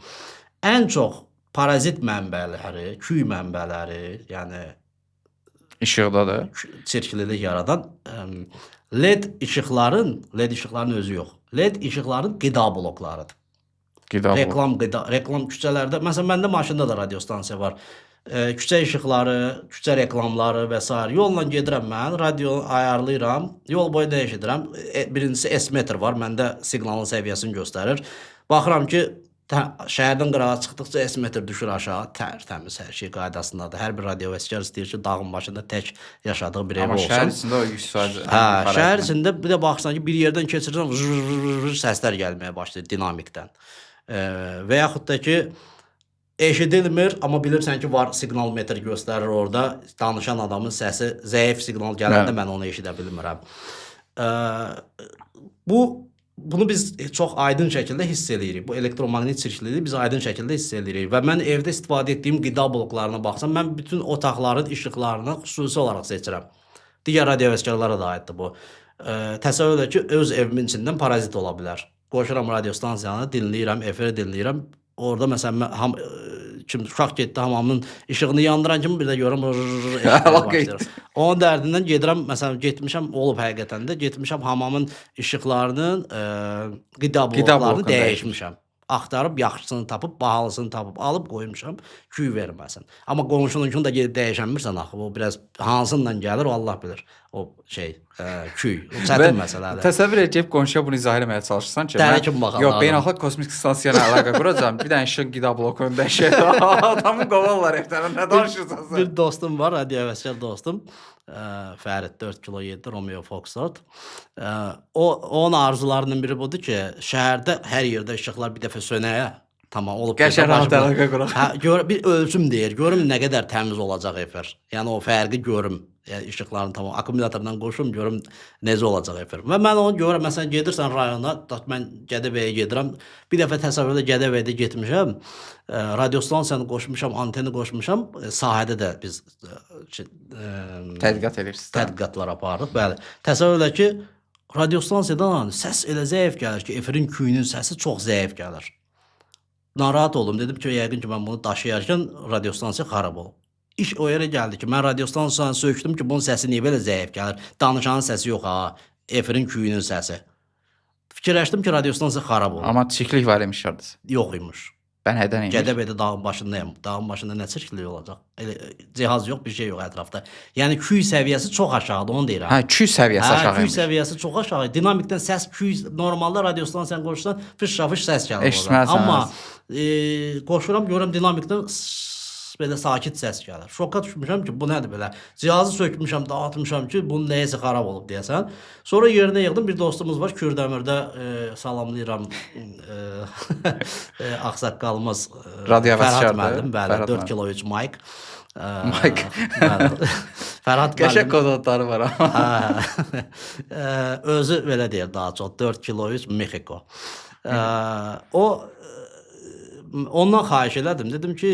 Ən çox parazit mənbələri, küy mənbələri, yəni işıqdadır. Çirklilik yaradan LED işıqların özü yox. LED işıqların qida bloklarıdır. Reklam küçələrdə, məsələn, məndə maşında da radiostansiya var. Küçə işıqları, küçə reklamları və s. Yolla gedirəm mən, radio ayarlayıram, yol boyu dəyişdirəm. Birincisi S-metr var, məndə siqnalın səviyyəsini göstərir. Baxıram ki, şəhərdən qırağa çıxdıqca S metr düşür aşağı, tərtəmiz hər şey qaydasındadır. Hər bir radiovəskar istəyir ki, dağın başında tək yaşadığı bir evi Amma olsun. şəhər içində o 100% Hə, şəhər içində bir də baxsan ki, bir yerdən keçirsən səslər gəlməyə başlayır dinamikdən. Və yaxud da ki, eşidilmir, amma bilirsən ki, var siqnal metr göstərir orada. Danışan adamın səsi zəif siqnal gələndə mən onu eşidə bilmirəm. Bunu biz çox aydın şəkildə hiss edirik. Bu elektromaqnit çirkliliyi biz aydın şəkildə hiss edirik. Və mən evdə istifadə etdiyim qida bloklarına baxsam, mən bütün otaqların işıqlarını xüsusi olaraq seçirəm. Digər radiovəskarlara da aiddir bu. Təsəvvür edək ki, öz evimin içindən parazit ola bilər. Qoşuram radiostansiyanı, dinləyirəm, efiri dinləyirəm. Orada məsələn uşaq getdi hamamın işığını yandıran kimi bir də görürəm başlayır. Onun dərdindən gedirəm, məsələn getmişəm, olub həqiqətən də getmişəm hamamın işıqlarının qida bloklarını dəyişmişəm. Axtarıb yaxşısını tapıb, bahalısını tapıb alıb qoymuşam, küy verməsin. Amma qonşununkini də gedib dəyişənmirsən axı. O biraz hansından gəlir, o Allah bilir. O küy, çətin məsələdir. Təsəvvür edib qonşuya bunu izah etməyə çalışırsan ki, yox, beynəlxalq kosmik stansiyayla əlaqə quracağam. Bir dənə işıq qida blokunu dəyişək. Adamı qovarlar evdən. Nə danışırsan sən? Bir dostum var, radiovəskar dostum. Fərid 4 kilo 7 Romeo Foxtrot. Onun arzularının biri budur ki, şəhərdə hər yerdə işıqlar bir dəfə sönəyə. Tamam olub. Qəşəng rahat əlaqə quraq. Bir ölçüm deyir. Görüm nə qədər təmiz olacaq efir. Yəni o fərqi görüm. Yəni işıqların tamam akkumulyatordan qoşum görüm necə olacaq efir. Və mən onu görürəm. Məsələn gedirsən rayona, mən Gədəbəyə gedirəm. Bir dəfə təsəvvürdə Gədəbəydə getmişəm. Radiostansiyanı qoşmuşam, anteni qoşmuşam. Sahədə də biz tədqiqat edirsiniz. Tədqiqatlar aparırıq. Bəli. Təsəvvür elə ki, radiostansiyadan səs elə zəif gəlir ki, efirin küyünün səsi çox zəif gəlir. Narahat oldum. Dedim ki, yəqin ki, mən bunu daşıyarkən radiostansiya xarab olub. İş o yerə gəldi ki, mən radiostansiyanı sökdüm ki, bunun səsi niyə belə zəif gəlir? Danışanın səsi yox ha, efirin küyünün səsi. Fikirləşdim ki, radiostansiya xarab olub. Amma çirklik var imiş orada. Yox imiş. Ben nədən imiş? Gədəbəydə dağın başındayım. Dağın başında nə çirklik olacaq? Cihaz yox, bir şey yox ətrafda. Yəni küy səviyyəsi çox aşağıdır, onu deyirəm. Hə, küy səviyyəsi aşağı küy imiş. səviyyəsi çox aşağı. Dinamikdən səs küy normalda radiostansiyanı qoşsan fış-fış səs gəlir oradan. Eşitməlisən. Amma qoşuram görürəm dinamikdən belə sakit səs gəlir. Şoka düşmüşəm ki, bu nədir belə? Cihazı sökmüşəm, dağıtmışam ki, bunun nəyəsə xarab olub deyəsən. Sonra yerinə yığdım, bir dostumuz var Kürdəmirdə, salamlayıram. Ağsaqqalımız Radioveşkardır. Fərhad müəllim, bəli, 4 kilo 3 Mike. Mike. Fərhad Qəşəng kod adları var amma. Özü belə deyir daha çox 4 kilo 3 Mexico. Ondan xahiş elədim. Dedim ki,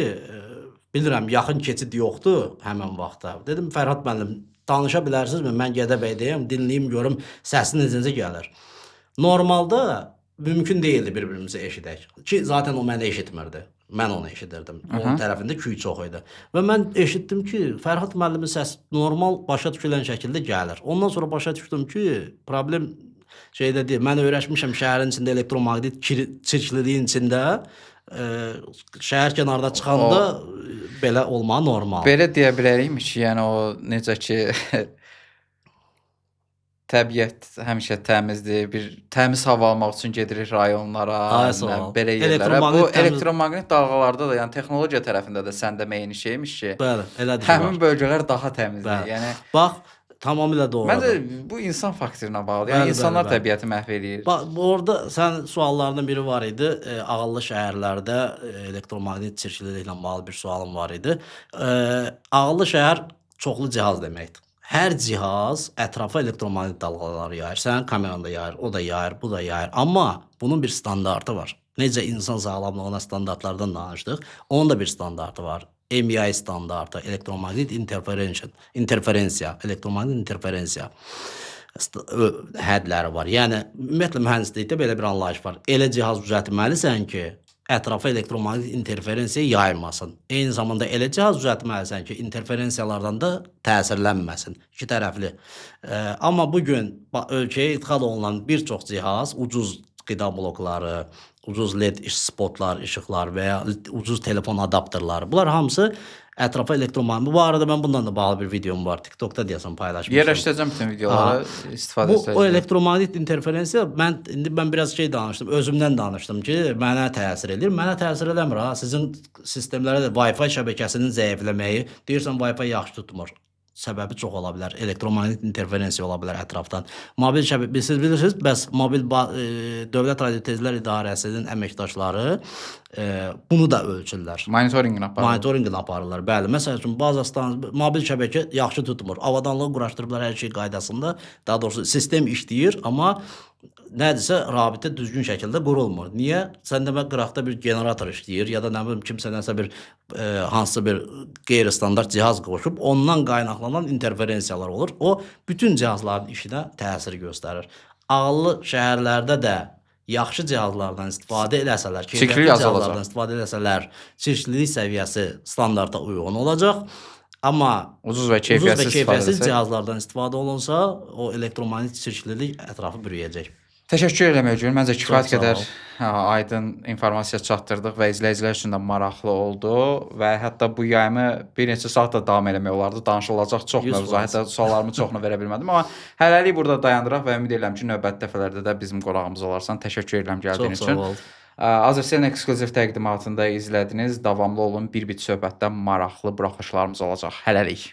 bilirəm, yaxın keçid yoxdur həmən vaxtda. Dedim, Fərhad müəllim, danışa bilərsinizmi? Mən Gədəbəydəyəm, dinləyim, görüm, səsiniz necə gəlir. Normalda mümkün deyildi bir-birimizi eşidək. Ki, zaten o məni eşitmirdi. Mən onu eşidirdim. Onun tərəfində küy çox idi. Və mən eşitdim ki, Fərhad müəllimin səsi normal başa düşülən şəkildə gəlir. Ondan sonra başa düşdüm ki, problem şeydə deyil. Mən öyrəşmişəm şəhərin içində elektromaqnit çirkliliyin içində. Şəhər kənarda çıxanda belə olmağı normal. Belə deyə bilərikmi ki, yəni o necə ki təbiət həmişə təmizdir. Bir təmiz hava almaq üçün gedirik rayonlara, belə yerlərə. Bu elektromaqnit dalğalarda da, yəni texnologiya tərəfində də səndə meyini şeymiş ki, bəli, elədir. Həmin bölgələr daha təmizdir. Yəni bax, tamamilə doğrudur. Məncə bu insan faktorinə bağlıdır. Yəni insanlar təbiəti məhv eləyir. Bax, orada sən suallardan biri var idi. Ağıllı şəhərlərdə elektromaqnit çirkliliyi ilə bağlı bir sualım var idi. Ağıllı şəhər çoxlu cihaz deməkdir. Hər cihaz ətrafa elektromaqnit dalğaları yayır. Sənin kameranda yayır, o da yayır, bu da yayır. Amma bunun bir standartı var. Necə insan sağlamlığına standartlardan danışdıq, onun da bir standartı var. MI standartı, elektromaqnit interferensiya, elektromaqnit interferensiya hədləri var. Yəni, ümumiyyətlə mühəndislikdə belə bir anlayış var. Elə cihaz düzəltməlisən ki, ətrafa elektromaqnit interferensiya yaymasın. Eyni zamanda elə cihaz düzəltməlisən ki, interferensiyalardan da təsirlənməsin. İki tərəfli. Amma bugün ölkəyə idxal olunan bir çox cihaz, ucuz qida blokları, ucuz LED spotlar, işıqlar və ya ucuz telefon adapterləri. Bunlar hamısı ətrafa elektromagnetik. Bu arada mən bundan da bağlı bir videom var. TikTokda deyəsən paylaşmışam. Yerləşdirəcəm bütün videoları istifadə Bu o edəcəm. elektromagnetik interferensiya mən biraz danışdım, özümdən danışdım ki, mənə təsir edir. Mənə təsir eləmir ha. Sizin sistemlərə də Wi-Fi şəbəkəsinin zəifləməyi, deyirsən Wi-Fi yaxşı tutmur. Səbəbi çox ola bilər. Elektromagnetik interferensiya ola bilər ətrafdan. Mobil şəbəkə siz bilirsiniz, bəs Dövlət Radiotezlər İdarəsinin əməkdaşları bunu da ölçürlər. Monitorinqini aparır. Monitorinqini aparırlar. Bəli, məsəl üçün bazı mobil şəbəkə yaxşı tutmur. Avadanlığı quraşdırıblar hər şey qaydasında. Daha doğrusu sistem işləyir, amma nədirsə rabitə düzgün şəkildə qurulmur. Niyə? Sən demə qıraqda bir generator işləyir ya da nə bilim kimsə nəsə bir hansısa bir qeyri-standart cihaz qoşub, ondan qaynaqlanan interferensiyalar olur. O bütün cihazların işinə təsir göstərir. Ağıllı şəhərlərdə də yaxşı cihazlardan istifadə eləsələr, Çirkli cihazlardan istifadə eləsələr, çirklilik səviyyəsi standarta uyğun olacaq. Amma ucuz və keyfiyyətsiz cihazlardan istifadə olunsa, o elektromagnetik çirklilik ətrafı bürüyəcək. Təşəkkür eləmək üçün məncə kifayət Çox sağ qədər ol. aydın informasiya çatdırdıq və izləyicilər üçün də maraqlı oldu və hətta bu yayımı bir neçə saat da davam eləmək olardı. Danışılacaq çox mövzu, hətta suallarımı çoxunu verə bilmədim, amma hələlik burada dayandıraq və ümid edirəm ki, növbəti dəfələrdə də bizim qonağımız olarsan. Təşəkkür edirəm gəldiyin Çox üçün. sağ ol. Azerselin ekskluziv təqdimatında izlədiniz. Davamlı olun. Bir bit söhbətdə maraqlı buraxılışlarımız olacaq. Hələlik.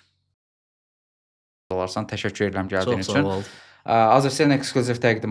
Olarsan. Təşəkkür edirəm gəldiyin Çox sağ üçün. ol. Azerselin ekskluziv təqdimatı